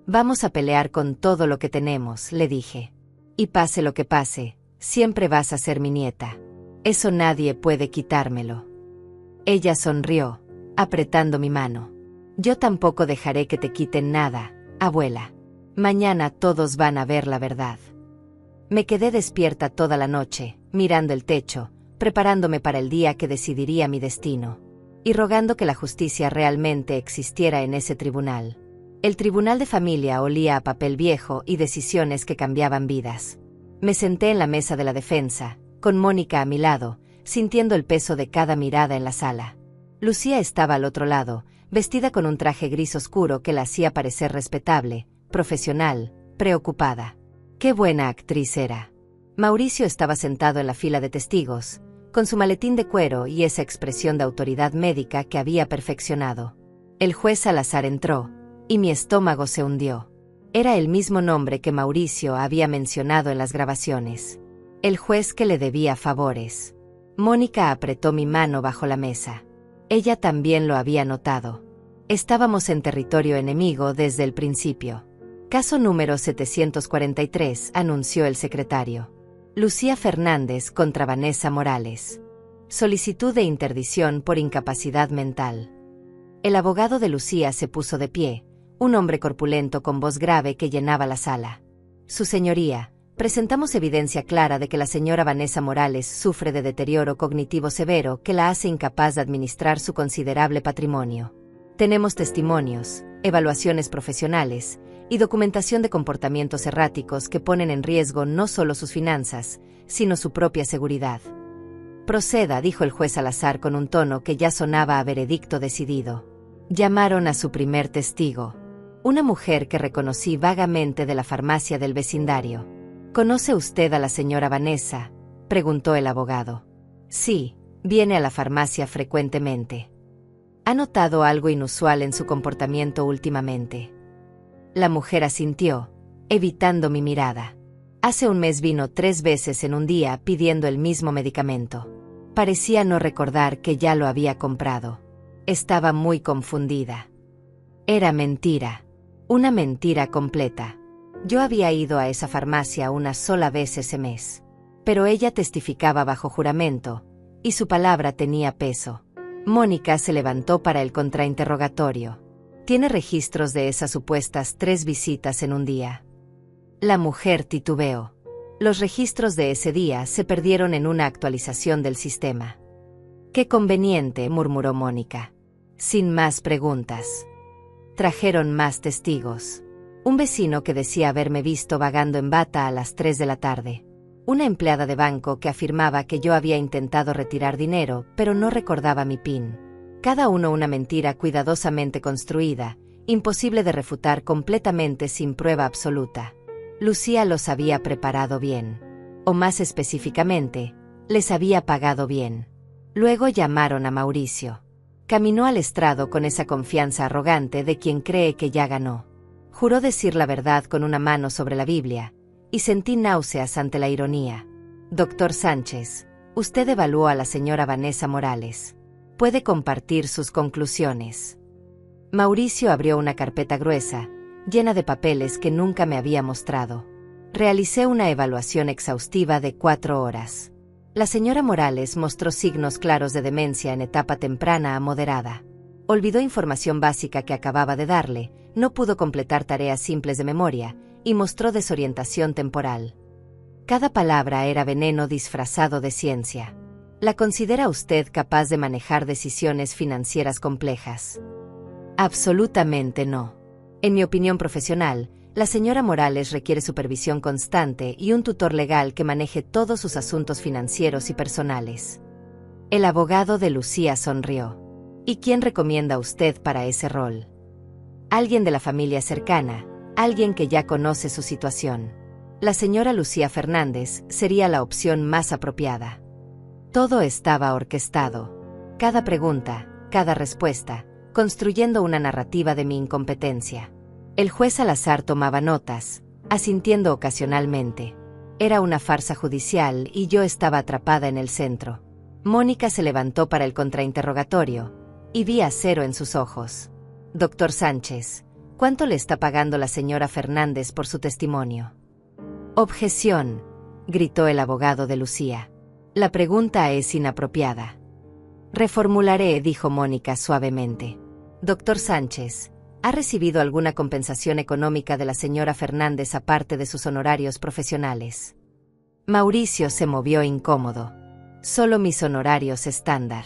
Vamos a pelear con todo lo que tenemos, le dije. Y pase lo que pase, siempre vas a ser mi nieta. Eso nadie puede quitármelo. Ella sonrió, apretando mi mano. Yo tampoco dejaré que te quiten nada, abuela. Mañana todos van a ver la verdad. Me quedé despierta toda la noche, mirando el techo, preparándome para el día que decidiría mi destino. Y rogando que la justicia realmente existiera en ese tribunal. El tribunal de familia olía a papel viejo y decisiones que cambiaban vidas. Me senté en la mesa de la defensa, con Mónica a mi lado, sintiendo el peso de cada mirada en la sala. Lucía estaba al otro lado, vestida con un traje gris oscuro que la hacía parecer respetable, profesional, preocupada. ¡Qué buena actriz era! Mauricio estaba sentado en la fila de testigos, con su maletín de cuero y esa expresión de autoridad médica que había perfeccionado. El juez Salazar entró, y mi estómago se hundió. Era el mismo nombre que Mauricio había mencionado en las grabaciones. El juez que le debía favores. Mónica apretó mi mano bajo la mesa. Ella también lo había notado. Estábamos en territorio enemigo desde el principio. Caso número 743, anunció el secretario. Lucía Fernández contra Vanessa Morales. Solicitud de interdición por incapacidad mental. El abogado de Lucía se puso de pie, un hombre corpulento con voz grave que llenaba la sala. Su señoría, presentamos evidencia clara de que la señora Vanessa Morales sufre de deterioro cognitivo severo que la hace incapaz de administrar su considerable patrimonio. Tenemos testimonios, evaluaciones profesionales y documentación de comportamientos erráticos que ponen en riesgo no solo sus finanzas, sino su propia seguridad. Proceda, dijo el juez Salazar con un tono que ya sonaba a veredicto decidido. Llamaron a su primer testigo. Una mujer que reconocí vagamente de la farmacia del vecindario. ¿Conoce usted a la señora Vanessa?, preguntó el abogado. Sí, viene a la farmacia frecuentemente. ¿Ha notado algo inusual en su comportamiento últimamente? La mujer asintió, evitando mi mirada. Hace un mes vino 3 veces en un día pidiendo el mismo medicamento. Parecía no recordar que ya lo había comprado. Estaba muy confundida. Era mentira. Una mentira completa. Yo había ido a esa farmacia una sola vez ese mes. Pero ella testificaba bajo juramento, y su palabra tenía peso. Mónica se levantó para el contrainterrogatorio. ¿Tiene registros de esas supuestas 3 visitas en un día? La mujer titubeó. Los registros de ese día se perdieron en una actualización del sistema. Qué conveniente, murmuró Mónica. Sin más preguntas. Trajeron más testigos. Un vecino que decía haberme visto vagando en bata a las 3 de la tarde. Una empleada de banco que afirmaba que yo había intentado retirar dinero, pero no recordaba mi PIN. Cada uno una mentira cuidadosamente construida, imposible de refutar completamente sin prueba absoluta. Lucía los había preparado bien. O más específicamente, les había pagado bien. Luego llamaron a Mauricio. Caminó al estrado con esa confianza arrogante de quien cree que ya ganó. Juró decir la verdad con una mano sobre la Biblia, y sentí náuseas ante la ironía. Doctor Sánchez, usted evaluó a la señora Vanessa Morales. Puede compartir sus conclusiones. Mauricio abrió una carpeta gruesa, llena de papeles que nunca me había mostrado. Realicé una evaluación exhaustiva de 4 horas. La señora Morales mostró signos claros de demencia en etapa temprana a moderada. Olvidó información básica que acababa de darle, no pudo completar tareas simples de memoria, y mostró desorientación temporal. Cada palabra era veneno disfrazado de ciencia. ¿La considera usted capaz de manejar decisiones financieras complejas? Absolutamente no. En mi opinión profesional, la señora Morales requiere supervisión constante y un tutor legal que maneje todos sus asuntos financieros y personales. El abogado de Lucía sonrió. ¿Y quién recomienda usted para ese rol? Alguien de la familia cercana, alguien que ya conoce su situación. La señora Lucía Fernández sería la opción más apropiada. Todo estaba orquestado. Cada pregunta, cada respuesta, construyendo una narrativa de mi incompetencia. El juez Salazar tomaba notas, asintiendo ocasionalmente. Era una farsa judicial y yo estaba atrapada en el centro. Mónica se levantó para el contrainterrogatorio, y vi acero en sus ojos. Doctor Sánchez, ¿cuánto le está pagando la señora Fernández por su testimonio? Objeción, gritó el abogado de Lucía. La pregunta es inapropiada. Reformularé, dijo Mónica suavemente. Doctor Sánchez, ¿ha recibido alguna compensación económica de la señora Fernández aparte de sus honorarios profesionales? Mauricio se movió incómodo. Solo mis honorarios estándar.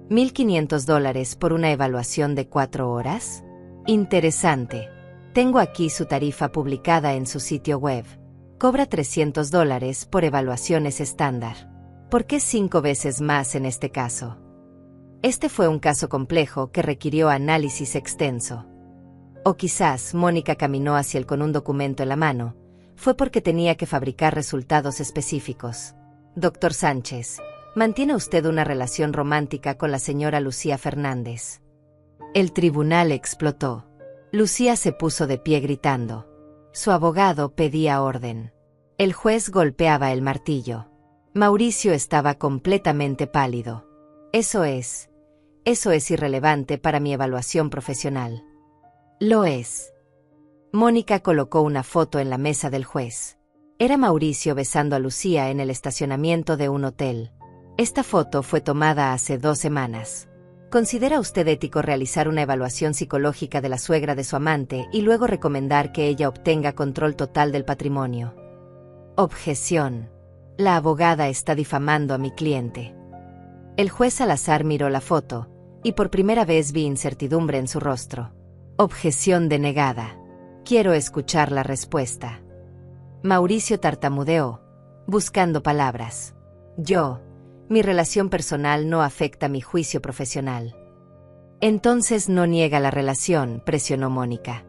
$1,500 por una evaluación de 4 horas. Interesante. Tengo aquí su tarifa publicada en su sitio web. Cobra $300 por evaluaciones estándar. ¿Por qué 5 veces más en este caso? Este fue un caso complejo que requirió análisis extenso. O quizás Mónica caminó hacia él con un documento en la mano. Fue porque tenía que fabricar resultados específicos. Doctor Sánchez, ¿mantiene usted una relación romántica con la señora Lucía Fernández? El tribunal explotó. Lucía se puso de pie gritando. Su abogado pedía orden. El juez golpeaba el martillo. Mauricio estaba completamente pálido. Eso es irrelevante para mi evaluación profesional. Lo es. Mónica colocó una foto en la mesa del juez. Era Mauricio besando a Lucía en el estacionamiento de un hotel. Esta foto fue tomada hace 2 semanas. ¿Considera usted ético realizar una evaluación psicológica de la suegra de su amante y luego recomendar que ella obtenga control total del patrimonio? Objeción. La abogada está difamando a mi cliente. El juez Salazar miró la foto, y por primera vez vi incertidumbre en su rostro. Objeción denegada. Quiero escuchar la respuesta. Mauricio tartamudeó, buscando palabras. Mi relación personal no afecta mi juicio profesional. Entonces no niega la relación, presionó Mónica.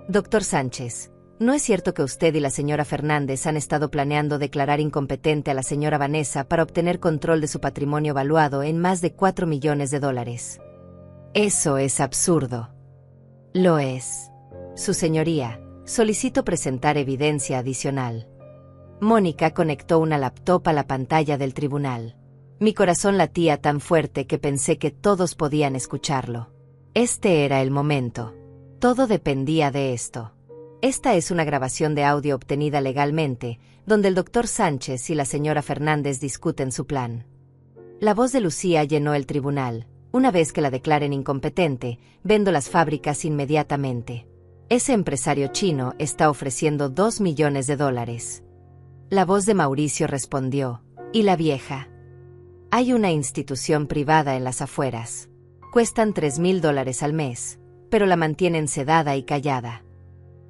Doctor Sánchez, ¿no es cierto que usted y la señora Fernández han estado planeando declarar incompetente a la señora Vanessa para obtener control de su patrimonio valuado en más de $4 millones? Eso es absurdo. Lo es. Su señoría, solicito presentar evidencia adicional. Mónica conectó una laptop a la pantalla del tribunal. Mi corazón latía tan fuerte que pensé que todos podían escucharlo. Este era el momento. Todo dependía de esto. Esta es una grabación de audio obtenida legalmente, donde el doctor Sánchez y la señora Fernández discuten su plan. La voz de Lucía llenó el tribunal. Una vez que la declaren incompetente, vendo las fábricas inmediatamente. Ese empresario chino está ofreciendo $2 millones. La voz de Mauricio respondió. ¿Y la vieja? Hay una institución privada en las afueras. Cuestan $3,000 al mes, pero la mantienen sedada y callada.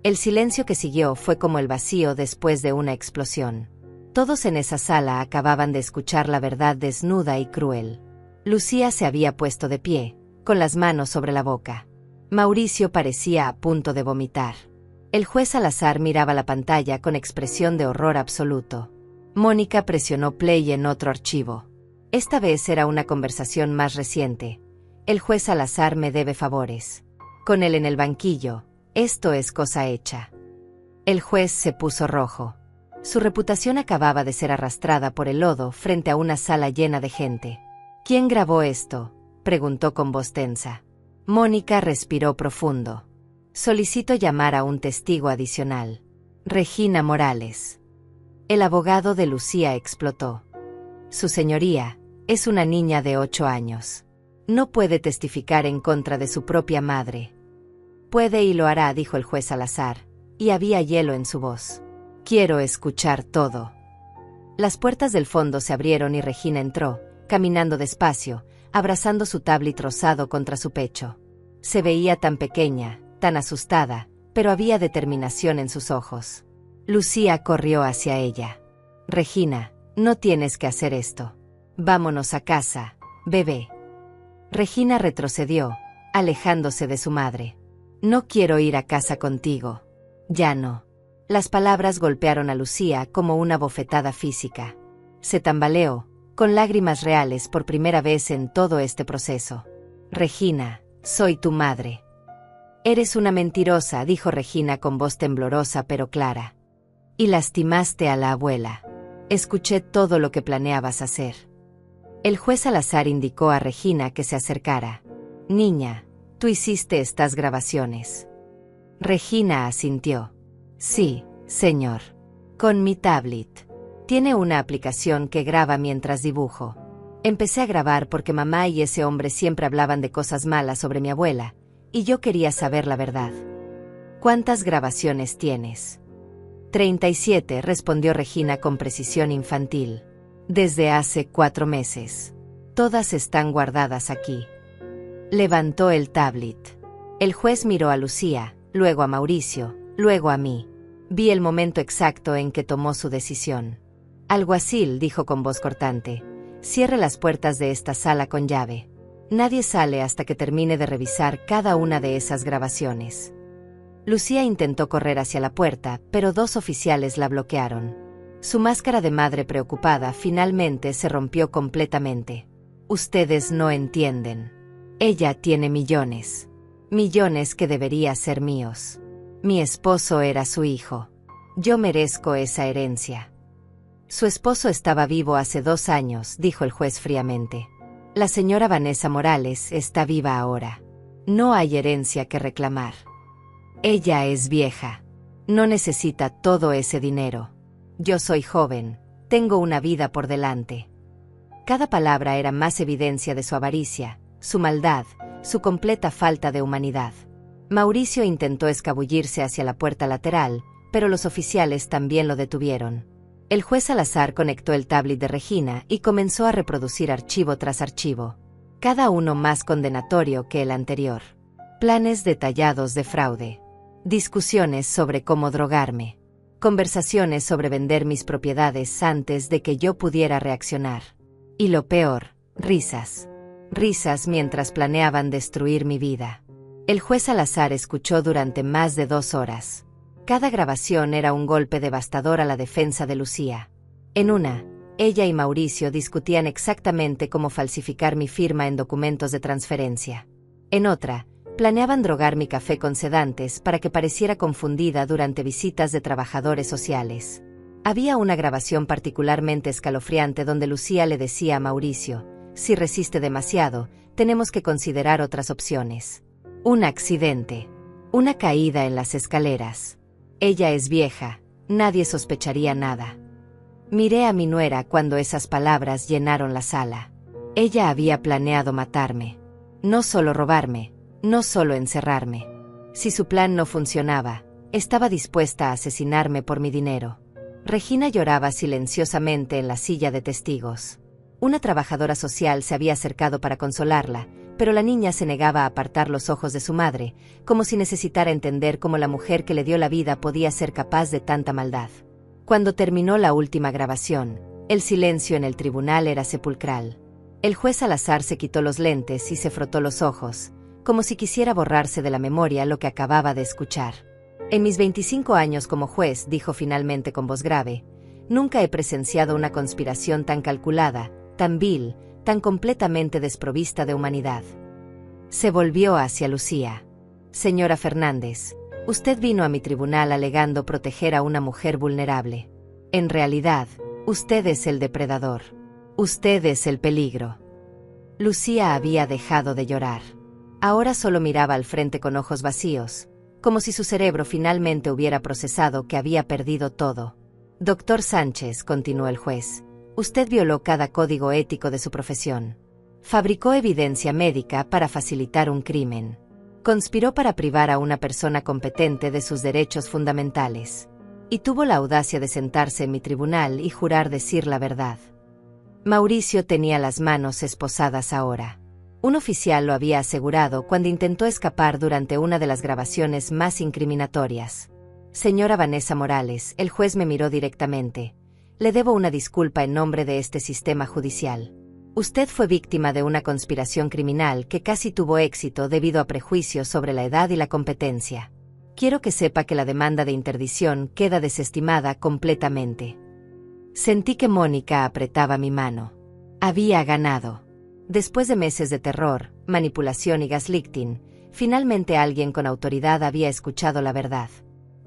El silencio que siguió fue como el vacío después de una explosión. Todos en esa sala acababan de escuchar la verdad desnuda y cruel. Lucía se había puesto de pie, con las manos sobre la boca. Mauricio parecía a punto de vomitar. El juez Salazar miraba la pantalla con expresión de horror absoluto. Mónica presionó play en otro archivo. Esta vez era una conversación más reciente. El juez Salazar me debe favores. Con él en el banquillo, esto es cosa hecha. El juez se puso rojo. Su reputación acababa de ser arrastrada por el lodo frente a una sala llena de gente. ¿Quién grabó esto?, preguntó con voz tensa. Mónica respiró profundo. Solicito llamar a un testigo adicional. Regina Morales. El abogado de Lucía explotó. Su señoría, es una niña de 8 años. No puede testificar en contra de su propia madre. Puede y lo hará, dijo el juez Salazar, y había hielo en su voz. Quiero escuchar todo. Las puertas del fondo se abrieron y Regina entró, caminando despacio, abrazando su tablet rozado contra su pecho. Se veía tan pequeña, tan asustada, pero había determinación en sus ojos. Lucía corrió hacia ella. Regina, no tienes que hacer esto. Vámonos a casa, bebé. Regina retrocedió, alejándose de su madre. No quiero ir a casa contigo. Ya no. Las palabras golpearon a Lucía como una bofetada física. Se tambaleó, con lágrimas reales por primera vez en todo este proceso. Regina, soy tu madre. Eres una mentirosa, dijo Regina con voz temblorosa pero clara. Y lastimaste a la abuela. Escuché todo lo que planeabas hacer. El juez Salazar indicó a Regina que se acercara. Niña, tú hiciste estas grabaciones. Regina asintió. Sí, señor. Con mi tablet. Tiene una aplicación que graba mientras dibujo. Empecé a grabar porque mamá y ese hombre siempre hablaban de cosas malas sobre mi abuela, y yo quería saber la verdad. ¿Cuántas grabaciones tienes? 37, respondió Regina con precisión infantil. Desde hace 4 meses. Todas están guardadas aquí. Levantó el tablet. El juez miró a Lucía, luego a Mauricio, luego a mí. Vi el momento exacto en que tomó su decisión. Alguacil, dijo con voz cortante, cierre las puertas de esta sala con llave. Nadie sale hasta que termine de revisar cada una de esas grabaciones. Lucía intentó correr hacia la puerta, pero 2 oficiales la bloquearon. Su máscara de madre preocupada finalmente se rompió completamente. Ustedes no entienden. Ella tiene millones. Millones que debería ser míos. Mi esposo era su hijo. Yo merezco esa herencia. Su esposo estaba vivo hace 2 años, dijo el juez fríamente. La señora Vanessa Morales está viva ahora. No hay herencia que reclamar. Ella es vieja. No necesita todo ese dinero. Yo soy joven, tengo una vida por delante. Cada palabra era más evidencia de su avaricia, su maldad, su completa falta de humanidad. Mauricio intentó escabullirse hacia la puerta lateral, pero los oficiales también lo detuvieron. El juez Salazar conectó el tablet de Regina y comenzó a reproducir archivo tras archivo, cada uno más condenatorio que el anterior. Planes detallados de fraude. Discusiones sobre cómo drogarme. Conversaciones sobre vender mis propiedades antes de que yo pudiera reaccionar. Y lo peor, risas. Risas mientras planeaban destruir mi vida. El juez Salazar escuchó durante más de 2 horas. Cada grabación era un golpe devastador a la defensa de Lucía. En una, ella y Mauricio discutían exactamente cómo falsificar mi firma en documentos de transferencia. En otra, planeaban drogar mi café con sedantes para que pareciera confundida durante visitas de trabajadores sociales. Había una grabación particularmente escalofriante donde Lucía le decía a Mauricio, si resiste demasiado, tenemos que considerar otras opciones. Un accidente. Una caída en las escaleras. Ella es vieja, nadie sospecharía nada. Miré a mi nuera cuando esas palabras llenaron la sala. Ella había planeado matarme. No solo robarme, no solo encerrarme. Si su plan no funcionaba, estaba dispuesta a asesinarme por mi dinero. Regina lloraba silenciosamente en la silla de testigos. Una trabajadora social se había acercado para consolarla, pero la niña se negaba a apartar los ojos de su madre, como si necesitara entender cómo la mujer que le dio la vida podía ser capaz de tanta maldad. Cuando terminó la última grabación, el silencio en el tribunal era sepulcral. El juez Salazar se quitó los lentes y se frotó los ojos, como si quisiera borrarse de la memoria lo que acababa de escuchar. En mis 25 años como juez, dijo finalmente con voz grave, nunca he presenciado una conspiración tan calculada, tan vil, tan completamente desprovista de humanidad. Se volvió hacia Lucía. Señora Fernández, usted vino a mi tribunal alegando proteger a una mujer vulnerable. En realidad, usted es el depredador. Usted es el peligro. Lucía había dejado de llorar. Ahora solo miraba al frente con ojos vacíos, como si su cerebro finalmente hubiera procesado que había perdido todo. Doctor Sánchez, continuó el juez, usted violó cada código ético de su profesión. Fabricó evidencia médica para facilitar un crimen. Conspiró para privar a una persona competente de sus derechos fundamentales. Y tuvo la audacia de sentarse en mi tribunal y jurar decir la verdad. Mauricio tenía las manos esposadas ahora. Un oficial lo había asegurado cuando intentó escapar durante una de las grabaciones más incriminatorias. Señora Vanessa Morales, el juez me miró directamente. Le debo una disculpa en nombre de este sistema judicial. Usted fue víctima de una conspiración criminal que casi tuvo éxito debido a prejuicios sobre la edad y la competencia. Quiero que sepa que la demanda de interdición queda desestimada completamente. Sentí que Mónica apretaba mi mano. Había ganado. Después de meses de terror, manipulación y gaslighting, finalmente alguien con autoridad había escuchado la verdad.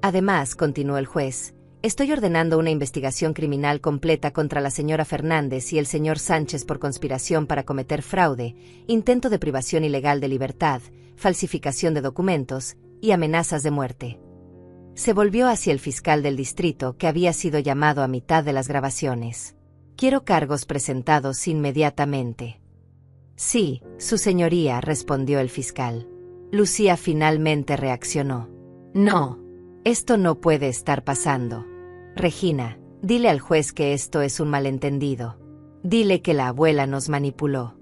Además, continuó el juez, estoy ordenando una investigación criminal completa contra la señora Fernández y el señor Sánchez por conspiración para cometer fraude, intento de privación ilegal de libertad, falsificación de documentos y amenazas de muerte. Se volvió hacia el fiscal del distrito que había sido llamado a mitad de las grabaciones. Quiero cargos presentados inmediatamente. Sí, su señoría, respondió el fiscal. Lucía finalmente reaccionó. No, esto no puede estar pasando. Regina, dile al juez que esto es un malentendido. Dile que la abuela nos manipuló.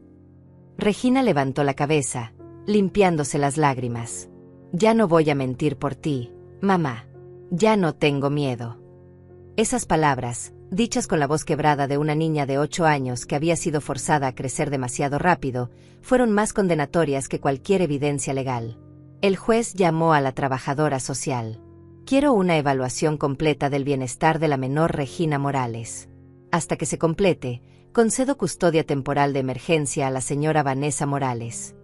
Regina levantó la cabeza, limpiándose las lágrimas. Ya no voy a mentir por ti, mamá. Ya no tengo miedo. Esas palabras, dichas con la voz quebrada de una niña de 8 años que había sido forzada a crecer demasiado rápido, fueron más condenatorias que cualquier evidencia legal. El juez llamó a la trabajadora social. Quiero una evaluación completa del bienestar de la menor Regina Morales. Hasta que se complete, concedo custodia temporal de emergencia a la señora Vanessa Morales.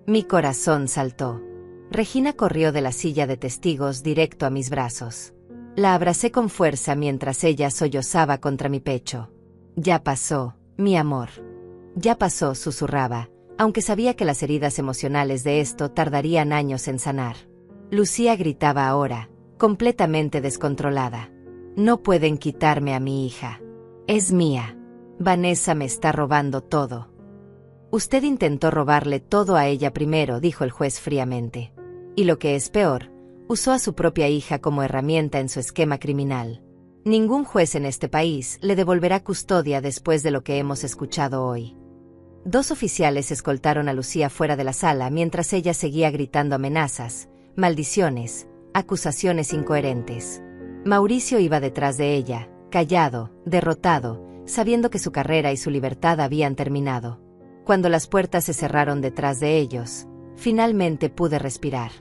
Mi corazón saltó. Regina corrió de la silla de testigos directo a mis brazos. La abracé con fuerza mientras ella sollozaba contra mi pecho. Ya pasó, mi amor. Ya pasó, susurraba, aunque sabía que las heridas emocionales de esto tardarían años en sanar. Lucía gritaba ahora, completamente descontrolada. No pueden quitarme a mi hija. Es mía. Vanessa me está robando todo. Usted intentó robarle todo a ella primero, dijo el juez fríamente. Y lo que es peor, usó a su propia hija como herramienta en su esquema criminal. Ningún juez en este país le devolverá custodia después de lo que hemos escuchado hoy. 2 oficiales escoltaron a Lucía fuera de la sala mientras ella seguía gritando amenazas, maldiciones, acusaciones incoherentes. Mauricio iba detrás de ella, callado, derrotado, sabiendo que su carrera y su libertad habían terminado. Cuando las puertas se cerraron detrás de ellos, finalmente pude respirar.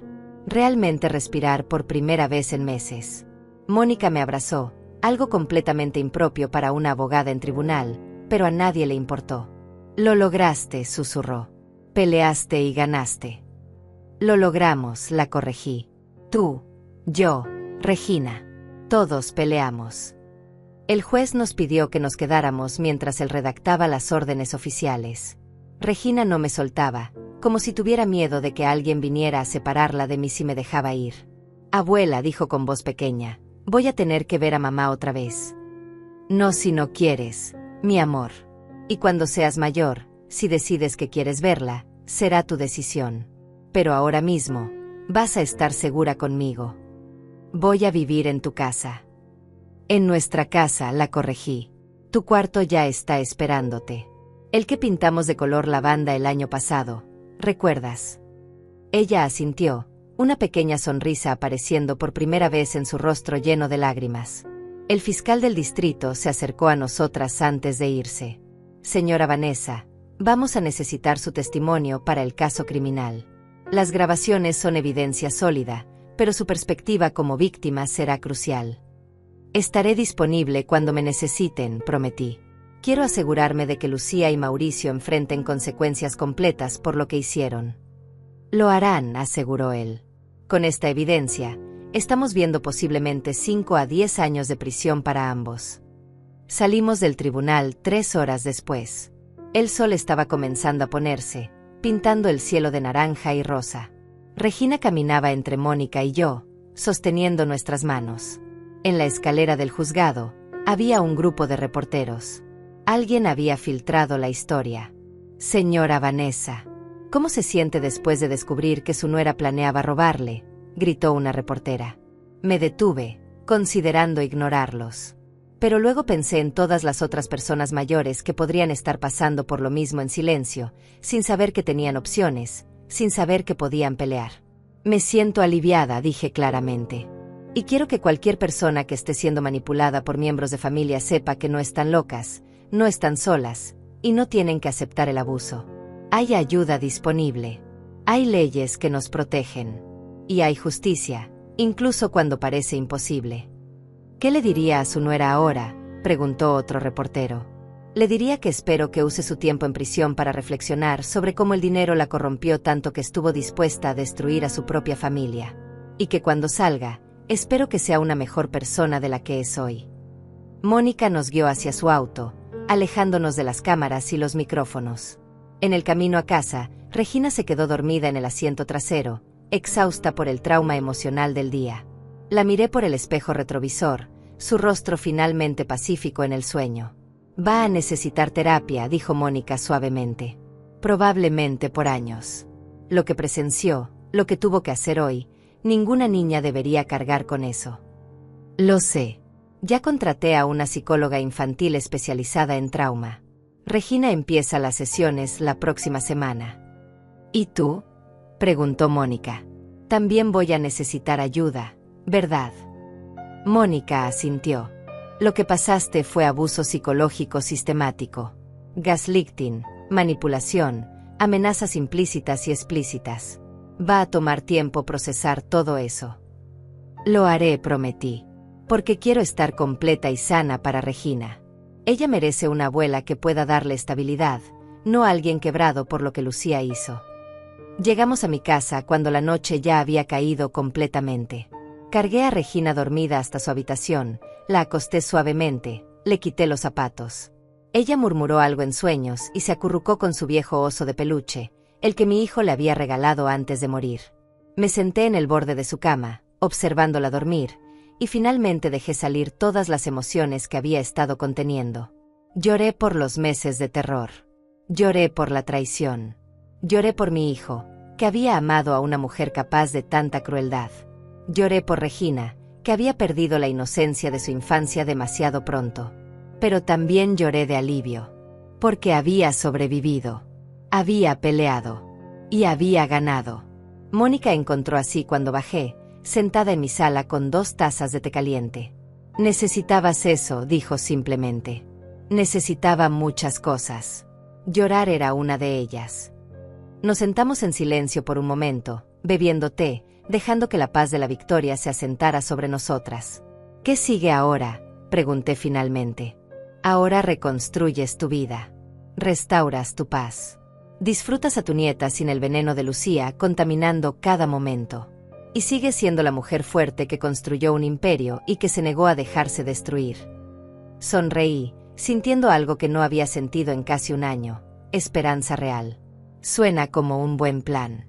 Realmente respirar por primera vez en meses. Mónica me abrazó, algo completamente impropio para una abogada en tribunal, pero a nadie le importó. Lo lograste, susurró. Peleaste y ganaste. Lo logramos, la corregí. Tú, yo, Regina. Todos peleamos. El juez nos pidió que nos quedáramos mientras él redactaba las órdenes oficiales. Regina no me soltaba, como si tuviera miedo de que alguien viniera a separarla de mí si me dejaba ir. Abuela, dijo con voz pequeña, voy a tener que ver a mamá otra vez. No si no quieres, mi amor. Y cuando seas mayor, si decides que quieres verla, será tu decisión. Pero ahora mismo, vas a estar segura conmigo. Voy a vivir en tu casa. En nuestra casa, la corregí. Tu cuarto ya está esperándote. El que pintamos de color lavanda el año pasado. ¿Recuerdas? Ella asintió, una pequeña sonrisa apareciendo por primera vez en su rostro lleno de lágrimas. El fiscal del distrito se acercó a nosotras antes de irse. Señora Vanessa, vamos a necesitar su testimonio para el caso criminal. Las grabaciones son evidencia sólida, pero su perspectiva como víctima será crucial. Estaré disponible cuando me necesiten, prometí. Quiero asegurarme de que Lucía y Mauricio enfrenten consecuencias completas por lo que hicieron. Lo harán, aseguró él. Con esta evidencia, estamos viendo posiblemente 5 a 10 años de prisión para ambos. Salimos del tribunal 3 horas después. El sol estaba comenzando a ponerse, pintando el cielo de naranja y rosa. Regina caminaba entre Mónica y yo, sosteniendo nuestras manos. En la escalera del juzgado, había un grupo de reporteros. Alguien había filtrado la historia. Señora Vanessa, ¿cómo se siente después de descubrir que su nuera planeaba robarle?, gritó una reportera. Me detuve, considerando ignorarlos. Pero luego pensé en todas las otras personas mayores que podrían estar pasando por lo mismo en silencio, sin saber que tenían opciones, sin saber que podían pelear. Me siento aliviada, dije claramente. Y quiero que cualquier persona que esté siendo manipulada por miembros de familia sepa que no están locas, no están solas, y no tienen que aceptar el abuso. Hay ayuda disponible. Hay leyes que nos protegen. Y hay justicia, incluso cuando parece imposible. ¿Qué le diría a su nuera ahora?, preguntó otro reportero. Le diría que espero que use su tiempo en prisión para reflexionar sobre cómo el dinero la corrompió tanto que estuvo dispuesta a destruir a su propia familia. Y que cuando salga, espero que sea una mejor persona de la que es hoy. Mónica nos guió hacia su auto, alejándonos de las cámaras y los micrófonos. En el camino a casa, Regina se quedó dormida en el asiento trasero, exhausta por el trauma emocional del día. La miré por el espejo retrovisor, su rostro finalmente pacífico en el sueño. Va a necesitar terapia, dijo Mónica suavemente. Probablemente por años. Lo que presenció, lo que tuvo que hacer hoy, ninguna niña debería cargar con eso. Lo sé. Ya contraté a una psicóloga infantil especializada en trauma. Regina empieza las sesiones la próxima semana. ¿Y tú?, preguntó Mónica. También voy a necesitar ayuda, ¿verdad? Mónica asintió. Lo que pasaste fue abuso psicológico sistemático. Gaslighting, manipulación, amenazas implícitas y explícitas. Va a tomar tiempo procesar todo eso. Lo haré, prometí. Porque quiero estar completa y sana para Regina. Ella merece una abuela que pueda darle estabilidad, no alguien quebrado por lo que Lucía hizo. Llegamos a mi casa cuando la noche ya había caído completamente. Cargué a Regina dormida hasta su habitación, la acosté suavemente, le quité los zapatos. Ella murmuró algo en sueños y se acurrucó con su viejo oso de peluche, el que mi hijo le había regalado antes de morir. Me senté en el borde de su cama, observándola dormir, y finalmente dejé salir todas las emociones que había estado conteniendo. Lloré por los meses de terror. Lloré por la traición. Lloré por mi hijo, que había amado a una mujer capaz de tanta crueldad. Lloré por Regina, que había perdido la inocencia de su infancia demasiado pronto. Pero también lloré de alivio, porque había sobrevivido, había peleado, y había ganado. Mónica encontró así cuando bajé, sentada en mi sala con 2 tazas de té caliente. Necesitabas eso, dijo simplemente. Necesitaba muchas cosas. Llorar era una de ellas. Nos sentamos en silencio por un momento, bebiendo té, dejando que la paz de la victoria se asentara sobre nosotras. ¿Qué sigue ahora?, pregunté finalmente. Ahora reconstruyes tu vida. Restauras tu paz. Disfrutas a tu nieta sin el veneno de Lucía contaminando cada momento. Y sigues siendo la mujer fuerte que construyó un imperio y que se negó a dejarse destruir. Sonreí, sintiendo algo que no había sentido en casi un año: esperanza real. Suena como un buen plan.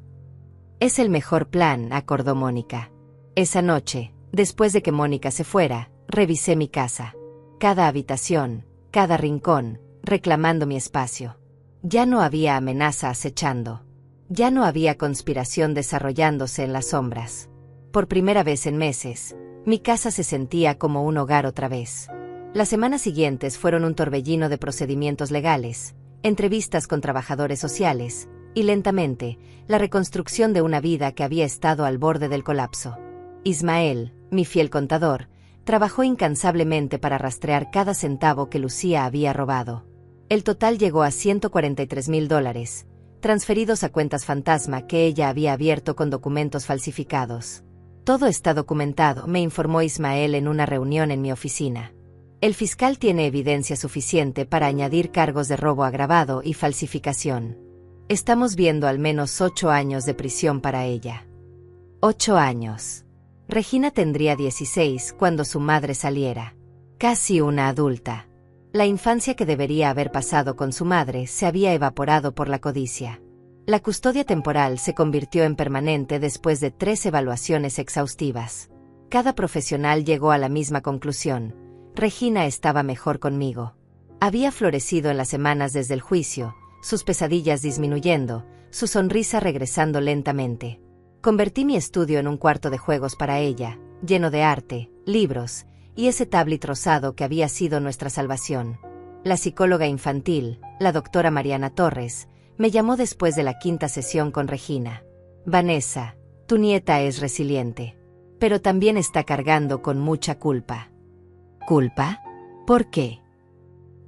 Es el mejor plan, acordó Mónica. Esa noche, después de que Mónica se fuera, revisé mi casa. Cada habitación, cada rincón, reclamando mi espacio. Ya no había amenaza acechando. Ya no había conspiración desarrollándose en las sombras. Por primera vez en meses, mi casa se sentía como un hogar otra vez. Las semanas siguientes fueron un torbellino de procedimientos legales, entrevistas con trabajadores sociales, y lentamente, la reconstrucción de una vida que había estado al borde del colapso. Ismael, mi fiel contador, trabajó incansablemente para rastrear cada centavo que Lucía había robado. El total llegó a $143,000, transferidos a cuentas fantasma que ella había abierto con documentos falsificados. Todo está documentado, me informó Ismael en una reunión en mi oficina. El fiscal tiene evidencia suficiente para añadir cargos de robo agravado y falsificación. Estamos viendo al menos 8 años de prisión para ella. 8 años. Regina tendría 16 cuando su madre saliera. Casi una adulta. La infancia que debería haber pasado con su madre se había evaporado por la codicia. La custodia temporal se convirtió en permanente después de 3 evaluaciones exhaustivas. Cada profesional llegó a la misma conclusión: Regina estaba mejor conmigo. Había florecido en las semanas desde el juicio, sus pesadillas disminuyendo, su sonrisa regresando lentamente. Convertí mi estudio en un cuarto de juegos para ella, lleno de arte, libros, y ese tablet rosado que había sido nuestra salvación. La psicóloga infantil, la doctora Mariana Torres, me llamó después de la 5ª sesión con Regina. Vanessa, tu nieta es resiliente, pero también está cargando con mucha culpa. ¿Culpa? ¿Por qué?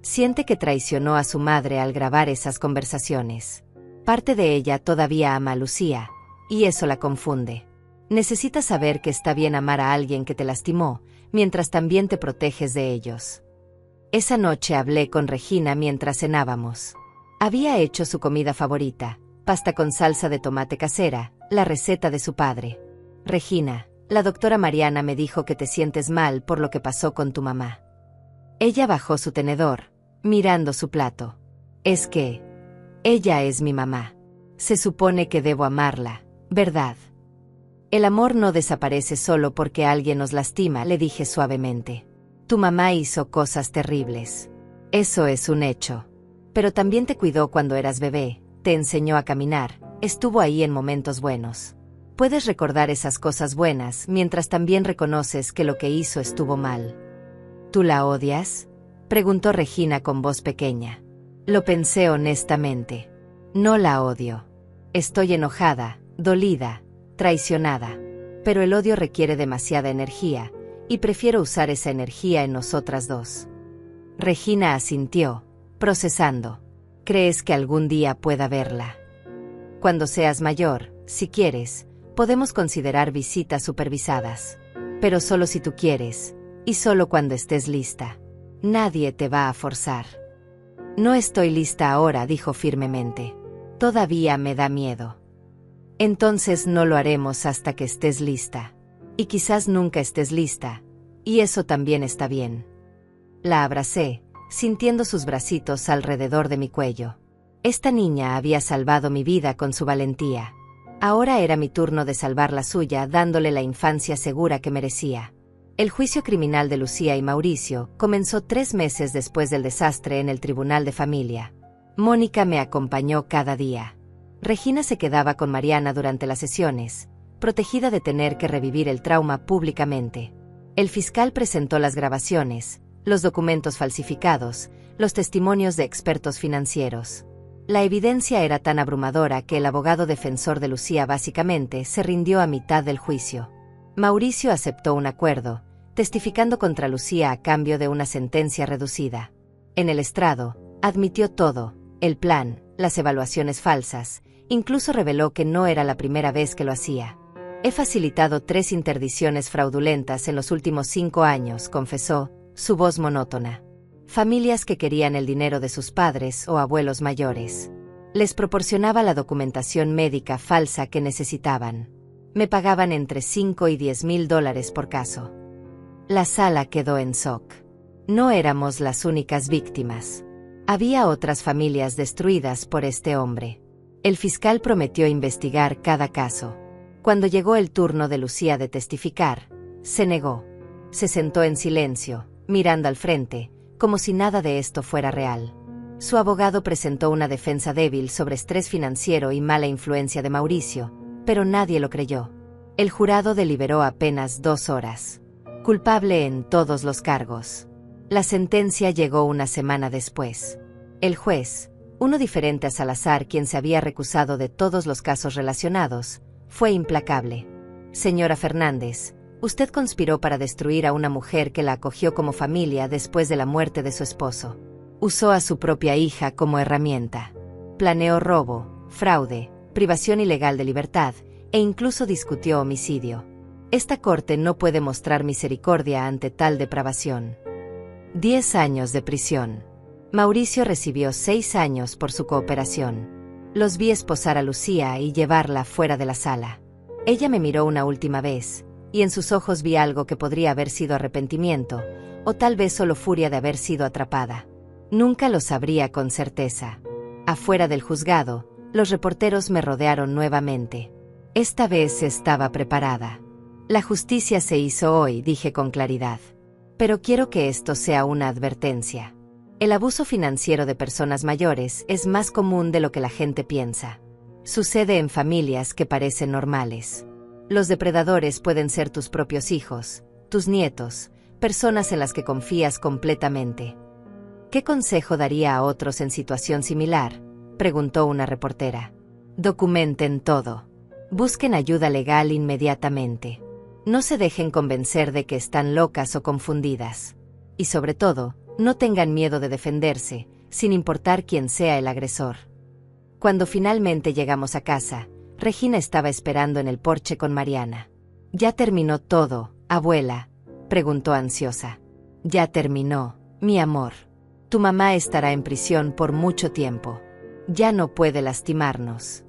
Siente que traicionó a su madre al grabar esas conversaciones. Parte de ella todavía ama a Lucía, y eso la confunde. Necesita saber que está bien amar a alguien que te lastimó, mientras también te proteges de ellos. Esa noche hablé con Regina mientras cenábamos. Había hecho su comida favorita, pasta con salsa de tomate casera, la receta de su padre. Regina, la doctora Mariana me dijo que te sientes mal por lo que pasó con tu mamá. Ella bajó su tenedor, mirando su plato. Es que ella es mi mamá. Se supone que debo amarla, ¿verdad? El amor no desaparece solo porque alguien nos lastima, le dije suavemente. Tu mamá hizo cosas terribles. Eso es un hecho. Pero también te cuidó cuando eras bebé, te enseñó a caminar, estuvo ahí en momentos buenos. Puedes recordar esas cosas buenas mientras también reconoces que lo que hizo estuvo mal. ¿Tú la odias?, preguntó Regina con voz pequeña. Lo pensé honestamente. No la odio. Estoy enojada, dolida, traicionada. Pero el odio requiere demasiada energía, y prefiero usar esa energía en nosotras dos. Regina asintió, procesando. ¿Crees que algún día pueda verla? Cuando seas mayor, si quieres, podemos considerar visitas supervisadas. Pero solo si tú quieres, y solo cuando estés lista. Nadie te va a forzar. No estoy lista ahora, dijo firmemente. Todavía me da miedo. Entonces no lo haremos hasta que estés lista. Y quizás nunca estés lista, y eso también está bien. La abracé, sintiendo sus bracitos alrededor de mi cuello. Esta niña había salvado mi vida con su valentía. Ahora era mi turno de salvar la suya, dándole la infancia segura que merecía. El juicio criminal de Lucía y Mauricio comenzó 3 meses después del desastre en el Tribunal de Familia. Mónica me acompañó cada día. Regina se quedaba con Mariana durante las sesiones, protegida de tener que revivir el trauma públicamente. El fiscal presentó las grabaciones, los documentos falsificados, los testimonios de expertos financieros. La evidencia era tan abrumadora que el abogado defensor de Lucía básicamente se rindió a mitad del juicio. Mauricio aceptó un acuerdo, testificando contra Lucía a cambio de una sentencia reducida. En el estrado, admitió todo, el plan, las evaluaciones falsas, incluso reveló que no era la primera vez que lo hacía. He facilitado 3 interdiciones fraudulentas en los últimos 5 años, confesó, su voz monótona. Familias que querían el dinero de sus padres o abuelos mayores. Les proporcionaba la documentación médica falsa que necesitaban. Me pagaban entre $5 y $10,000 por caso. La sala quedó en shock. No éramos las únicas víctimas. Había otras familias destruidas por este hombre. El fiscal prometió investigar cada caso. Cuando llegó el turno de Lucía de testificar, se negó. Se sentó en silencio, mirando al frente, como si nada de esto fuera real. Su abogado presentó una defensa débil sobre estrés financiero y mala influencia de Mauricio, pero nadie lo creyó. El jurado deliberó apenas 2 horas. Culpable en todos los cargos. La sentencia llegó una semana después. El juez, uno diferente a Salazar, quien se había recusado de todos los casos relacionados, fue implacable. Señora Fernández, usted conspiró para destruir a una mujer que la acogió como familia después de la muerte de su esposo. Usó a su propia hija como herramienta. Planeó robo, fraude, privación ilegal de libertad, e incluso discutió homicidio. Esta corte no puede mostrar misericordia ante tal depravación. 10 años de prisión. Mauricio recibió 6 años por su cooperación. Los vi esposar a Lucía y llevarla fuera de la sala. Ella me miró una última vez, y en sus ojos vi algo que podría haber sido arrepentimiento, o tal vez solo furia de haber sido atrapada. Nunca lo sabría con certeza. Afuera del juzgado, los reporteros me rodearon nuevamente. Esta vez estaba preparada. La justicia se hizo hoy, dije con claridad. Pero quiero que esto sea una advertencia. El abuso financiero de personas mayores es más común de lo que la gente piensa. Sucede en familias que parecen normales. Los depredadores pueden ser tus propios hijos, tus nietos, personas en las que confías completamente. ¿Qué consejo daría a otros en situación similar?, preguntó una reportera. Documenten todo. Busquen ayuda legal inmediatamente. No se dejen convencer de que están locas o confundidas. Y sobre todo, no tengan miedo de defenderse, sin importar quién sea el agresor. Cuando finalmente llegamos a casa, Regina estaba esperando en el porche con Mariana. ¿Ya terminó todo, abuela?, preguntó ansiosa. Ya terminó, mi amor. Tu mamá estará en prisión por mucho tiempo. Ya no puede lastimarnos.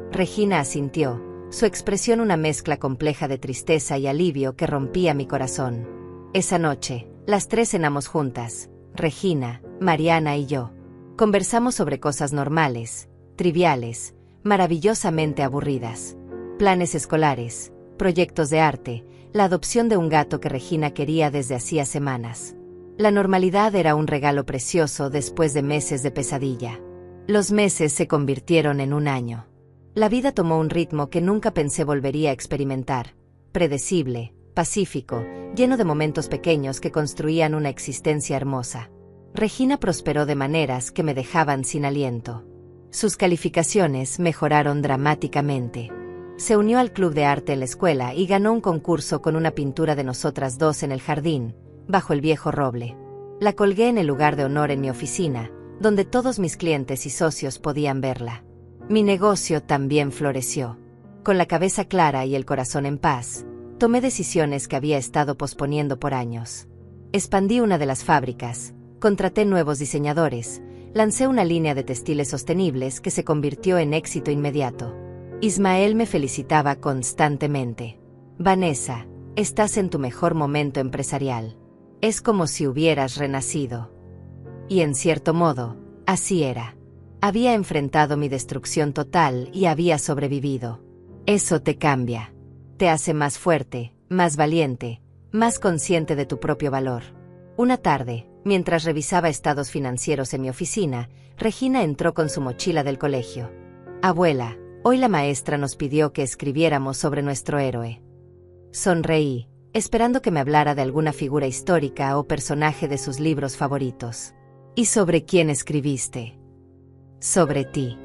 Regina asintió, su expresión una mezcla compleja de tristeza y alivio que rompía mi corazón. Esa noche, las tres cenamos juntas, Regina, Mariana y yo. Conversamos sobre cosas normales, triviales, maravillosamente aburridas. Planes escolares, proyectos de arte, la adopción de un gato que Regina quería desde hacía semanas. La normalidad era un regalo precioso después de meses de pesadilla. Los meses se convirtieron en un año. La vida tomó un ritmo que nunca pensé volvería a experimentar, predecible, pacífico, lleno de momentos pequeños que construían una existencia hermosa. Regina prosperó de maneras que me dejaban sin aliento. Sus calificaciones mejoraron dramáticamente. Se unió al club de arte en la escuela y ganó un concurso con una pintura de nosotras dos en el jardín, bajo el viejo roble. La colgué en el lugar de honor en mi oficina, donde todos mis clientes y socios podían verla. Mi negocio también floreció. Con la cabeza clara y el corazón en paz, tomé decisiones que había estado posponiendo por años. Expandí una de las fábricas, contraté nuevos diseñadores, lancé una línea de textiles sostenibles que se convirtió en éxito inmediato. Ismael me felicitaba constantemente. Vanessa, estás en tu mejor momento empresarial. Es como si hubieras renacido. Y en cierto modo, así era. Había enfrentado mi destrucción total y había sobrevivido. Eso te cambia. Te hace más fuerte, más valiente, más consciente de tu propio valor. Una tarde, mientras revisaba estados financieros en mi oficina, Regina entró con su mochila del colegio. Abuela, hoy la maestra nos pidió que escribiéramos sobre nuestro héroe. Sonreí, esperando que me hablara de alguna figura histórica o personaje de sus libros favoritos. ¿Y sobre quién escribiste? Sobre ti.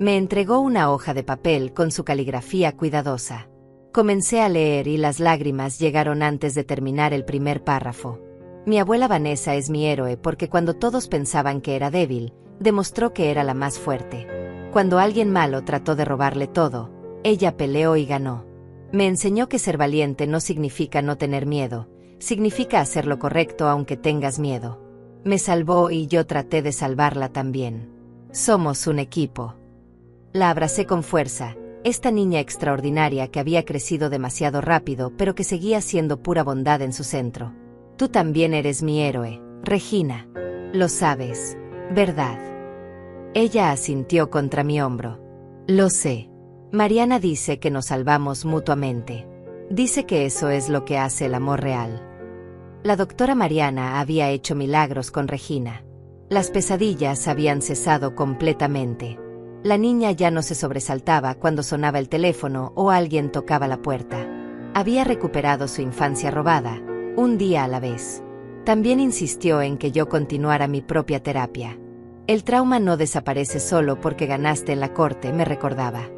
Me entregó una hoja de papel con su caligrafía cuidadosa. Comencé a leer y las lágrimas llegaron antes de terminar el primer párrafo. Mi abuela Vanessa es mi héroe porque cuando todos pensaban que era débil, demostró que era la más fuerte. Cuando alguien malo trató de robarle todo, ella peleó y ganó. Me enseñó que ser valiente no significa no tener miedo, significa hacer lo correcto aunque tengas miedo. Me salvó y yo traté de salvarla también. Somos un equipo. La abracé con fuerza, esta niña extraordinaria que había crecido demasiado rápido pero que seguía siendo pura bondad en su centro. Tú también eres mi héroe, Regina. Lo sabes, ¿verdad? Ella asintió contra mi hombro. Lo sé. Mariana dice que nos salvamos mutuamente. Dice que eso es lo que hace el amor real. La doctora Mariana había hecho milagros con Regina. Las pesadillas habían cesado completamente. La niña ya no se sobresaltaba cuando sonaba el teléfono o alguien tocaba la puerta. Había recuperado su infancia robada, un día a la vez. También insistió en que yo continuara mi propia terapia. El trauma no desaparece solo porque ganaste en la corte, me recordaba.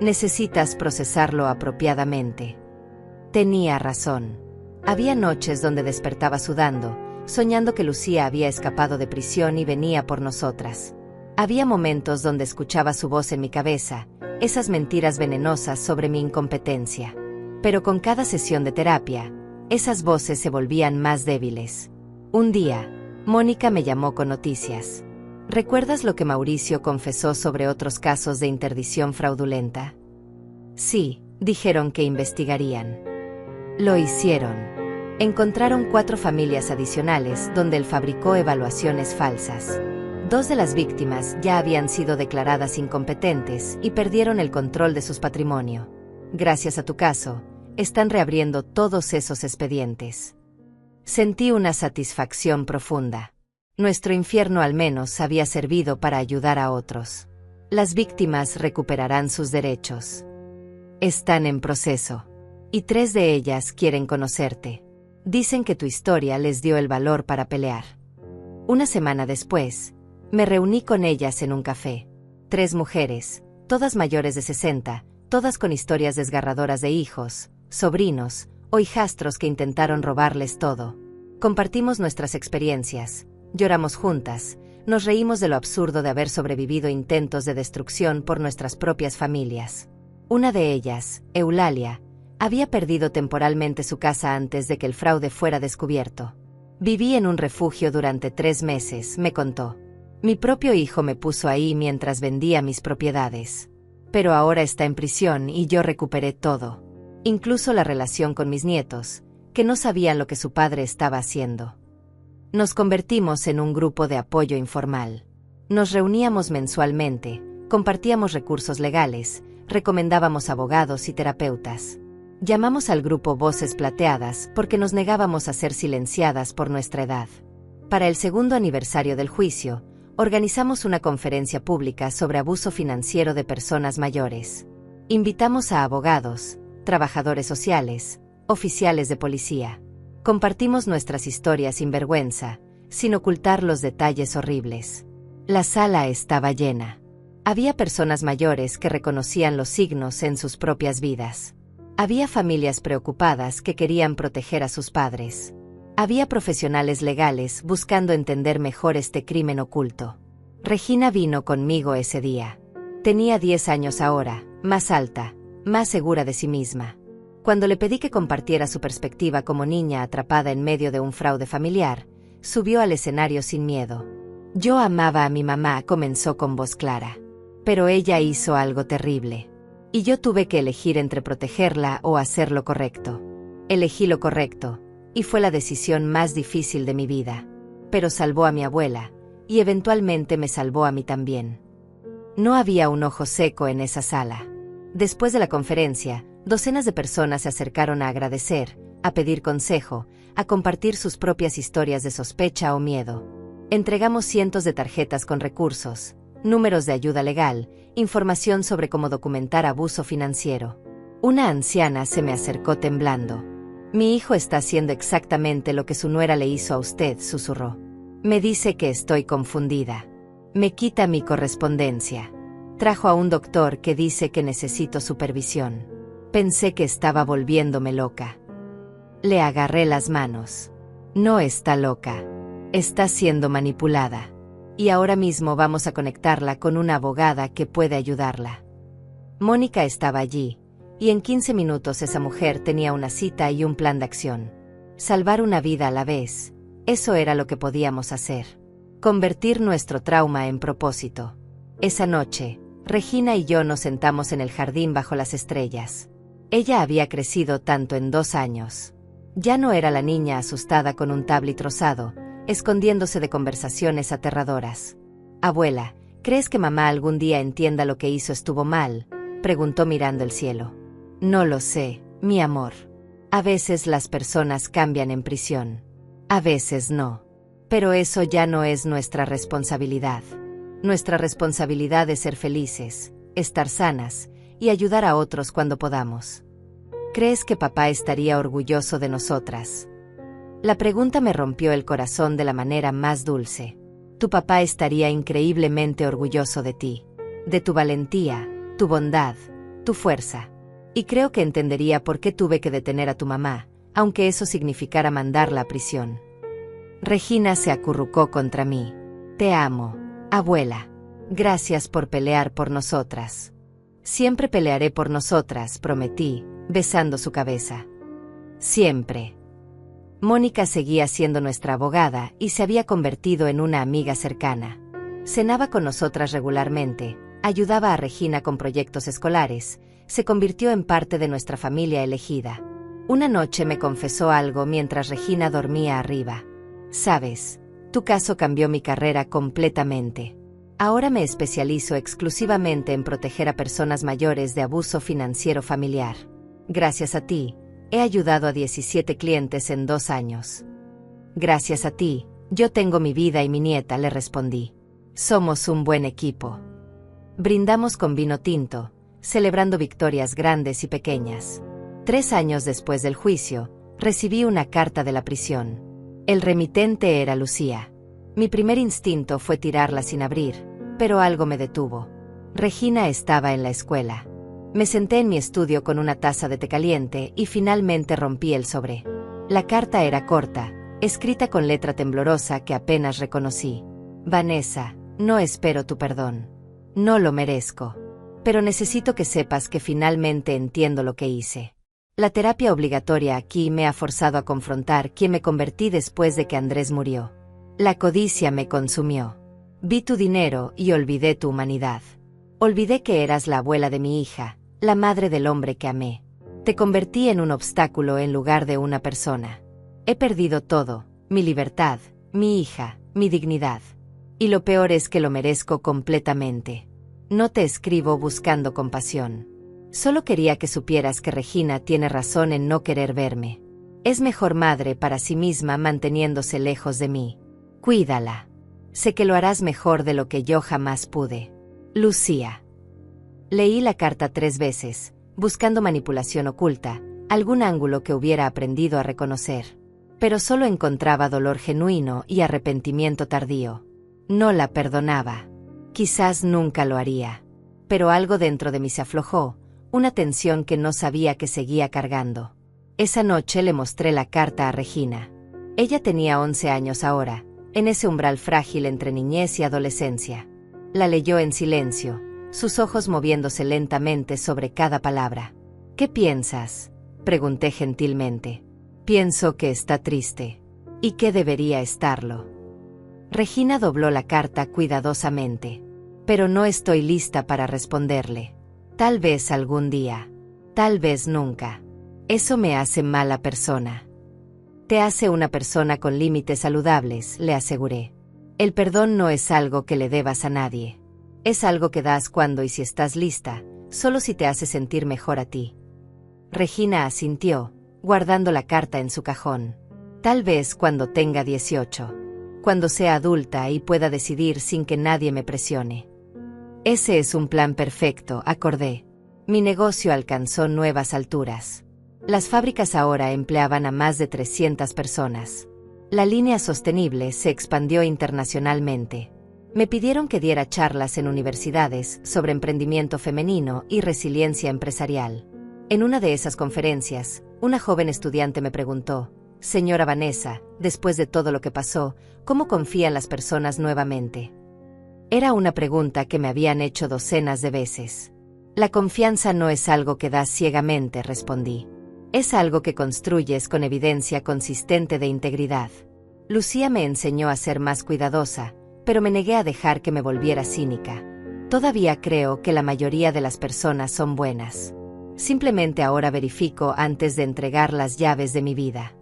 Necesitas procesarlo apropiadamente. Tenía razón. Había noches donde despertaba sudando, soñando que Lucía había escapado de prisión y venía por nosotras. Había momentos donde escuchaba su voz en mi cabeza, esas mentiras venenosas sobre mi incompetencia. Pero con cada sesión de terapia, esas voces se volvían más débiles. Un día, Mónica me llamó con noticias. ¿Recuerdas lo que Mauricio confesó sobre otros casos de interdicción fraudulenta? Sí, dijeron que investigarían. Lo hicieron. Encontraron 4 familias adicionales donde él fabricó evaluaciones falsas. 2 de las víctimas ya habían sido declaradas incompetentes y perdieron el control de sus patrimonio. Gracias a tu caso, están reabriendo todos esos expedientes. Sentí una satisfacción profunda. Nuestro infierno al menos había servido para ayudar a otros. Las víctimas recuperarán sus derechos. Están en proceso. Y 3 de ellas quieren conocerte. Dicen que tu historia les dio el valor para pelear. Una semana después, me reuní con ellas en un café. 3 mujeres, todas mayores de 60, todas con historias desgarradoras de hijos, sobrinos o hijastros que intentaron robarles todo. Compartimos nuestras experiencias, lloramos juntas, nos reímos de lo absurdo de haber sobrevivido intentos de destrucción por nuestras propias familias. Una de ellas, Eulalia, había perdido temporalmente su casa antes de que el fraude fuera descubierto. Viví en un refugio durante 3 meses, me contó. Mi propio hijo me puso ahí mientras vendía mis propiedades. Pero ahora está en prisión y yo recuperé todo. Incluso la relación con mis nietos, que no sabían lo que su padre estaba haciendo. Nos convertimos en un grupo de apoyo informal. Nos reuníamos mensualmente, compartíamos recursos legales, recomendábamos abogados y terapeutas. Llamamos al grupo Voces Plateadas porque nos negábamos a ser silenciadas por nuestra edad. Para el 2º aniversario del juicio, organizamos una conferencia pública sobre abuso financiero de personas mayores. Invitamos a abogados, trabajadores sociales, oficiales de policía. Compartimos nuestras historias sin vergüenza, sin ocultar los detalles horribles. La sala estaba llena. Había personas mayores que reconocían los signos en sus propias vidas. Había familias preocupadas que querían proteger a sus padres. Había profesionales legales buscando entender mejor este crimen oculto. Regina vino conmigo ese día. Tenía 10 años ahora, más alta, más segura de sí misma. Cuando le pedí que compartiera su perspectiva como niña atrapada en medio de un fraude familiar, subió al escenario sin miedo. Yo amaba a mi mamá, comenzó con voz clara. Pero ella hizo algo terrible. Y yo tuve que elegir entre protegerla o hacer lo correcto. Elegí lo correcto, y fue la decisión más difícil de mi vida. Pero salvó a mi abuela, y eventualmente me salvó a mí también. No había un ojo seco en esa sala. Después de la conferencia, docenas de personas se acercaron a agradecer, a pedir consejo, a compartir sus propias historias de sospecha o miedo. Entregamos cientos de tarjetas con recursos, números de ayuda legal, información sobre cómo documentar abuso financiero. Una anciana se me acercó temblando. Mi hijo está haciendo exactamente lo que su nuera le hizo a usted, susurró. Me dice que estoy confundida. Me quita mi correspondencia. Trajo a un doctor que dice que necesito supervisión. Pensé que estaba volviéndome loca. Le agarré las manos. No está loca. Está siendo manipulada. Y ahora mismo vamos a conectarla con una abogada que puede ayudarla. Mónica estaba allí, y en 15 minutos esa mujer tenía una cita y un plan de acción. Salvar una vida a la vez, eso era lo que podíamos hacer. Convertir nuestro trauma en propósito. Esa noche, Regina y yo nos sentamos en el jardín bajo las estrellas. Ella había crecido tanto en 2 años. Ya no era la niña asustada con un tablet rosado, escondiéndose de conversaciones aterradoras. Abuela, ¿crees que mamá algún día entienda lo que hizo estuvo mal?, preguntó mirando el cielo. No lo sé, mi amor. A veces las personas cambian en prisión. A veces no. Pero eso ya no es nuestra responsabilidad. Nuestra responsabilidad es ser felices, estar sanas y ayudar a otros cuando podamos. ¿Crees que papá estaría orgulloso de nosotras? La pregunta me rompió el corazón de la manera más dulce. Tu papá estaría increíblemente orgulloso de ti, de tu valentía, tu bondad, tu fuerza. Y creo que entendería por qué tuve que detener a tu mamá, aunque eso significara mandarla a prisión. Regina se acurrucó contra mí. Te amo, abuela. Gracias por pelear por nosotras. Siempre pelearé por nosotras, prometí, besando su cabeza. Siempre. Mónica seguía siendo nuestra abogada y se había convertido en una amiga cercana. Cenaba con nosotras regularmente, ayudaba a Regina con proyectos escolares, se convirtió en parte de nuestra familia elegida. Una noche me confesó algo mientras Regina dormía arriba. Sabes, tu caso cambió mi carrera completamente. Ahora me especializo exclusivamente en proteger a personas mayores de abuso financiero familiar. Gracias a ti, he ayudado a 17 clientes en 2 años. Gracias a ti, yo tengo mi vida y mi nieta, le respondí. Somos un buen equipo. Brindamos con vino tinto, celebrando victorias grandes y pequeñas. 3 años después del juicio, Recibí una carta de la prisión. El remitente era Lucía. Mi primer instinto fue tirarla sin abrir, pero algo me detuvo. Regina estaba en la escuela. Me senté en mi estudio con una taza de té caliente y finalmente rompí el sobre. La carta era corta, escrita con letra temblorosa que apenas reconocí. Vanessa, no espero tu perdón. No lo merezco. Pero necesito que sepas que finalmente entiendo lo que hice. La terapia obligatoria aquí me ha forzado a confrontar quién me convertí después de que Andrés murió. La codicia me consumió. Vi tu dinero y olvidé tu humanidad. Olvidé que eras la abuela de mi hija, la madre del hombre que amé. Te convertí en un obstáculo en lugar de una persona. He perdido todo, mi libertad, mi hija, mi dignidad. Y lo peor es que lo merezco completamente. No te escribo buscando compasión. Solo quería que supieras que Regina tiene razón en no querer verme. Es mejor madre para sí misma manteniéndose lejos de mí. Cuídala. Sé que lo harás mejor de lo que yo jamás pude. Lucía. Leí la carta 3 veces, buscando manipulación oculta, algún ángulo que hubiera aprendido a reconocer. Pero solo encontraba dolor genuino y arrepentimiento tardío. No la perdonaba. Quizás nunca lo haría. Pero algo dentro de mí se aflojó, una tensión que no sabía que seguía cargando. Esa noche le mostré la carta a Regina. Ella tenía 11 años ahora, en ese umbral frágil entre niñez y adolescencia. La leyó en silencio, sus ojos moviéndose lentamente sobre cada palabra. ¿Qué piensas?, pregunté gentilmente. Pienso que está triste. ¿Y que debería estarlo? Regina dobló la carta cuidadosamente. Pero no estoy lista para responderle. Tal vez algún día. Tal vez nunca. Eso me hace mala persona. Te hace una persona con límites saludables, le aseguré. El perdón no es algo que le debas a nadie. Es algo que das cuando y si estás lista, solo si te hace sentir mejor a ti. Regina asintió, guardando la carta en su cajón. Tal vez cuando tenga 18. Cuando sea adulta y pueda decidir sin que nadie me presione. Ese es un plan perfecto, acordé. Mi negocio alcanzó nuevas alturas. Las fábricas ahora empleaban a más de 300 personas. La línea sostenible se expandió internacionalmente. Me pidieron que diera charlas en universidades sobre emprendimiento femenino y resiliencia empresarial. En una de esas conferencias, una joven estudiante me preguntó: «Señora Vanessa, después de todo lo que pasó, ¿cómo confían las personas nuevamente?». Era una pregunta que me habían hecho docenas de veces. La confianza no es algo que das ciegamente, respondí. Es algo que construyes con evidencia consistente de integridad. Lucía me enseñó a ser más cuidadosa, pero me negué a dejar que me volviera cínica. Todavía creo que la mayoría de las personas son buenas. Simplemente ahora verifico antes de entregar las llaves de mi vida.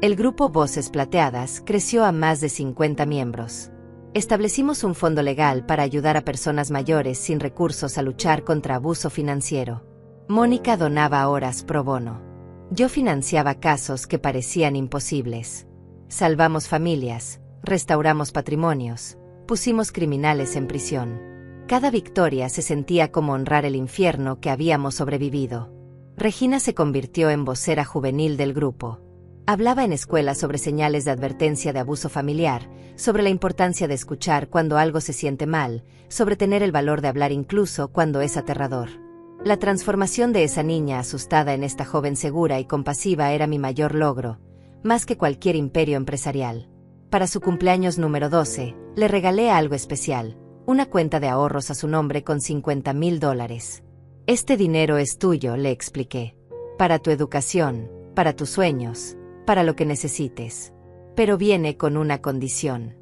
El grupo Voces Plateadas creció a más de 50 miembros. Establecimos un fondo legal para ayudar a personas mayores sin recursos a luchar contra abuso financiero. Mónica donaba horas pro bono. Yo financiaba casos que parecían imposibles. Salvamos familias, restauramos patrimonios, pusimos criminales en prisión. Cada victoria se sentía como honrar el infierno que habíamos sobrevivido. Regina se convirtió en vocera juvenil del grupo. Hablaba en escuelas sobre señales de advertencia de abuso familiar, sobre la importancia de escuchar cuando algo se siente mal, sobre tener el valor de hablar incluso cuando es aterrador. La transformación de esa niña asustada en esta joven segura y compasiva era mi mayor logro, más que cualquier imperio empresarial. Para su cumpleaños número 12, le regalé algo especial, una cuenta de ahorros a su nombre con $50,000. Este dinero es tuyo, le expliqué. Para tu educación, para tus sueños, para lo que necesites. Pero viene con una condición.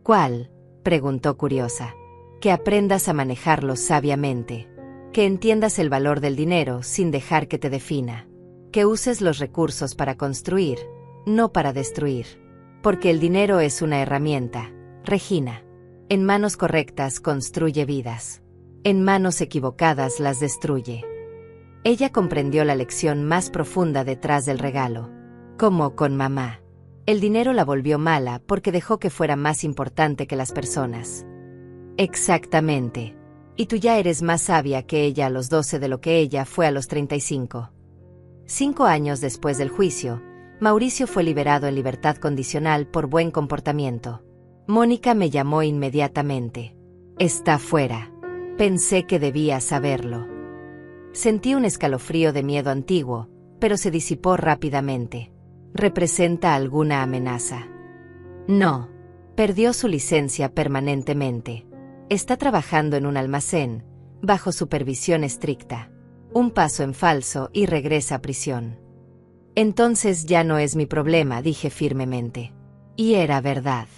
¿Cuál?, preguntó curiosa. Que aprendas a manejarlo sabiamente. Que entiendas el valor del dinero sin dejar que te defina. Que uses los recursos para construir, no para destruir. Porque el dinero es una herramienta, Regina. En manos correctas construye vidas. En manos equivocadas las destruye. Ella comprendió la lección más profunda detrás del regalo. Como con mamá. El dinero la volvió mala porque dejó que fuera más importante que las personas. Exactamente. Y tú ya eres más sabia que ella a los 12 de lo que ella fue a los 35. 5 años después del juicio, Mauricio fue liberado en libertad condicional por buen comportamiento. Mónica me llamó inmediatamente. «Está fuera». Pensé que debía saberlo. Sentí un escalofrío de miedo antiguo, pero se disipó rápidamente. ¿Representa alguna amenaza? No. Perdió su licencia permanentemente. Está trabajando en un almacén, bajo supervisión estricta. Un paso en falso y regresa a prisión. Entonces ya no es mi problema, dije firmemente. Y era verdad.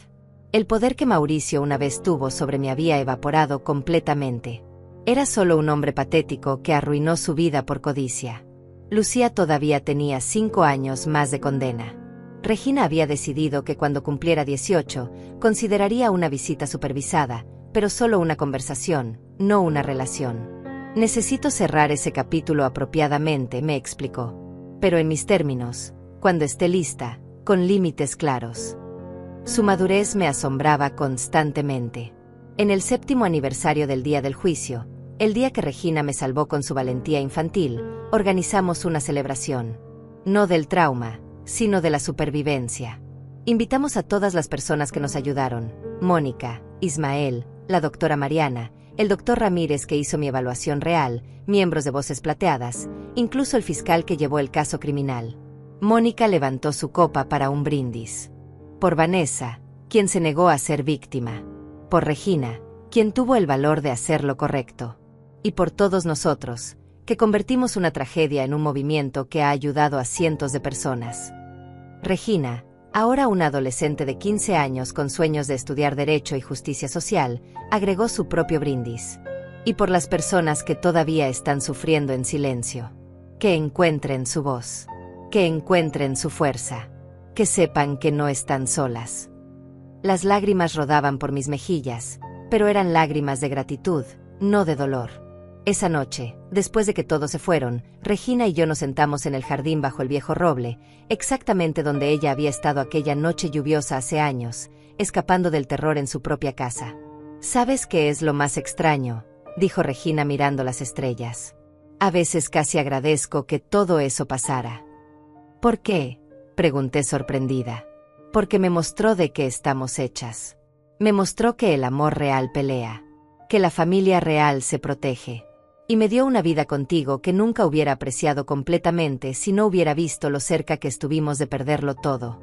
El poder que Mauricio una vez tuvo sobre mí había evaporado completamente. Era solo un hombre patético que arruinó su vida por codicia. Lucía todavía tenía 5 años más de condena. Regina había decidido que cuando cumpliera 18, consideraría una visita supervisada, pero solo una conversación, no una relación. Necesito cerrar ese capítulo apropiadamente, me explicó. Pero en mis términos, cuando esté lista, con límites claros. Su madurez me asombraba constantemente. En el 7º aniversario del día del juicio, el día que Regina me salvó con su valentía infantil, organizamos una celebración. No del trauma, sino de la supervivencia. Invitamos a todas las personas que nos ayudaron: Mónica, Ismael, la doctora Mariana, el doctor Ramírez que hizo mi evaluación real, miembros de Voces Plateadas, incluso el fiscal que llevó el caso criminal. Mónica levantó su copa para un brindis. Por Vanessa, quien se negó a ser víctima. Por Regina, quien tuvo el valor de hacer lo correcto. Y por todos nosotros, que convertimos una tragedia en un movimiento que ha ayudado a cientos de personas. Regina, ahora una adolescente de 15 años con sueños de estudiar Derecho y Justicia Social, agregó su propio brindis. Y por las personas que todavía están sufriendo en silencio. Que encuentren su voz. Que encuentren su fuerza. Que sepan que no están solas. Las lágrimas rodaban por mis mejillas, pero eran lágrimas de gratitud, no de dolor. Esa noche, después de que todos se fueron, Regina y yo nos sentamos en el jardín bajo el viejo roble, exactamente donde ella había estado aquella noche lluviosa hace años, escapando del terror en su propia casa. «¿Sabes qué es lo más extraño?», dijo Regina mirando las estrellas. «A veces casi agradezco que todo eso pasara». «¿Por qué?», pregunté sorprendida. «Porque me mostró de qué estamos hechas. Me mostró que el amor real pelea, que la familia real se protege. Y me dio una vida contigo que nunca hubiera apreciado completamente si no hubiera visto lo cerca que estuvimos de perderlo todo».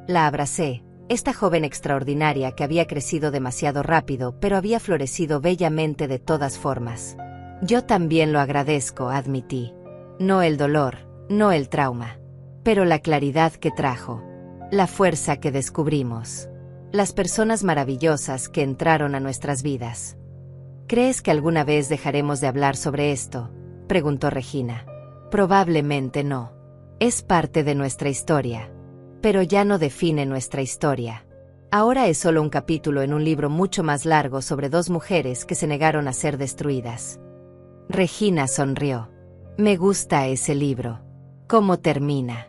La abracé, esta joven extraordinaria que había crecido demasiado rápido pero había florecido bellamente de todas formas. «Yo también lo agradezco», admití. «No el dolor, no el trauma. Pero la claridad que trajo. La fuerza que descubrimos. Las personas maravillosas que entraron a nuestras vidas». «¿Crees que alguna vez dejaremos de hablar sobre esto?», preguntó Regina. «Probablemente no. Es parte de nuestra historia. Pero ya no define nuestra historia. Ahora es solo un capítulo en un libro mucho más largo sobre 2 mujeres que se negaron a ser destruidas». Regina sonrió. «Me gusta ese libro. ¿Cómo termina?».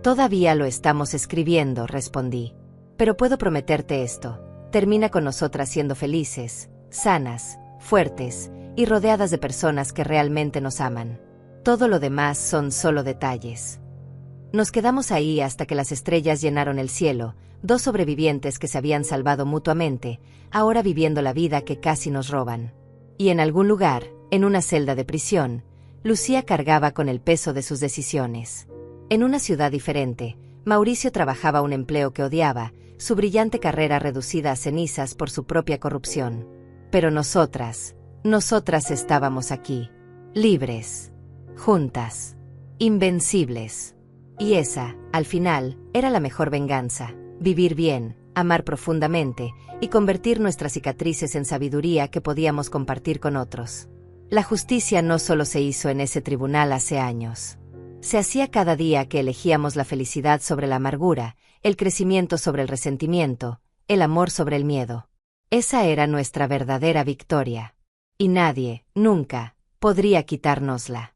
«Todavía lo estamos escribiendo», respondí. «Pero puedo prometerte esto. Termina con nosotras siendo felices, sanas, fuertes y rodeadas de personas que realmente nos aman. Todo lo demás son solo detalles». Nos quedamos ahí hasta que las estrellas llenaron el cielo, 2 sobrevivientes que se habían salvado mutuamente, ahora viviendo la vida que casi nos roban. Y en algún lugar, en una celda de prisión, Lucía cargaba con el peso de sus decisiones. En una ciudad diferente, Mauricio trabajaba un empleo que odiaba, su brillante carrera reducida a cenizas por su propia corrupción. Pero nosotras estábamos aquí, libres, juntas, invencibles. Y esa, al final, era la mejor venganza: vivir bien, amar profundamente y convertir nuestras cicatrices en sabiduría que podíamos compartir con otros. La justicia no solo se hizo en ese tribunal hace años. Se hacía cada día que elegíamos la felicidad sobre la amargura, el crecimiento sobre el resentimiento, el amor sobre el miedo. Esa era nuestra verdadera victoria. Y nadie, nunca, podría quitárnosla.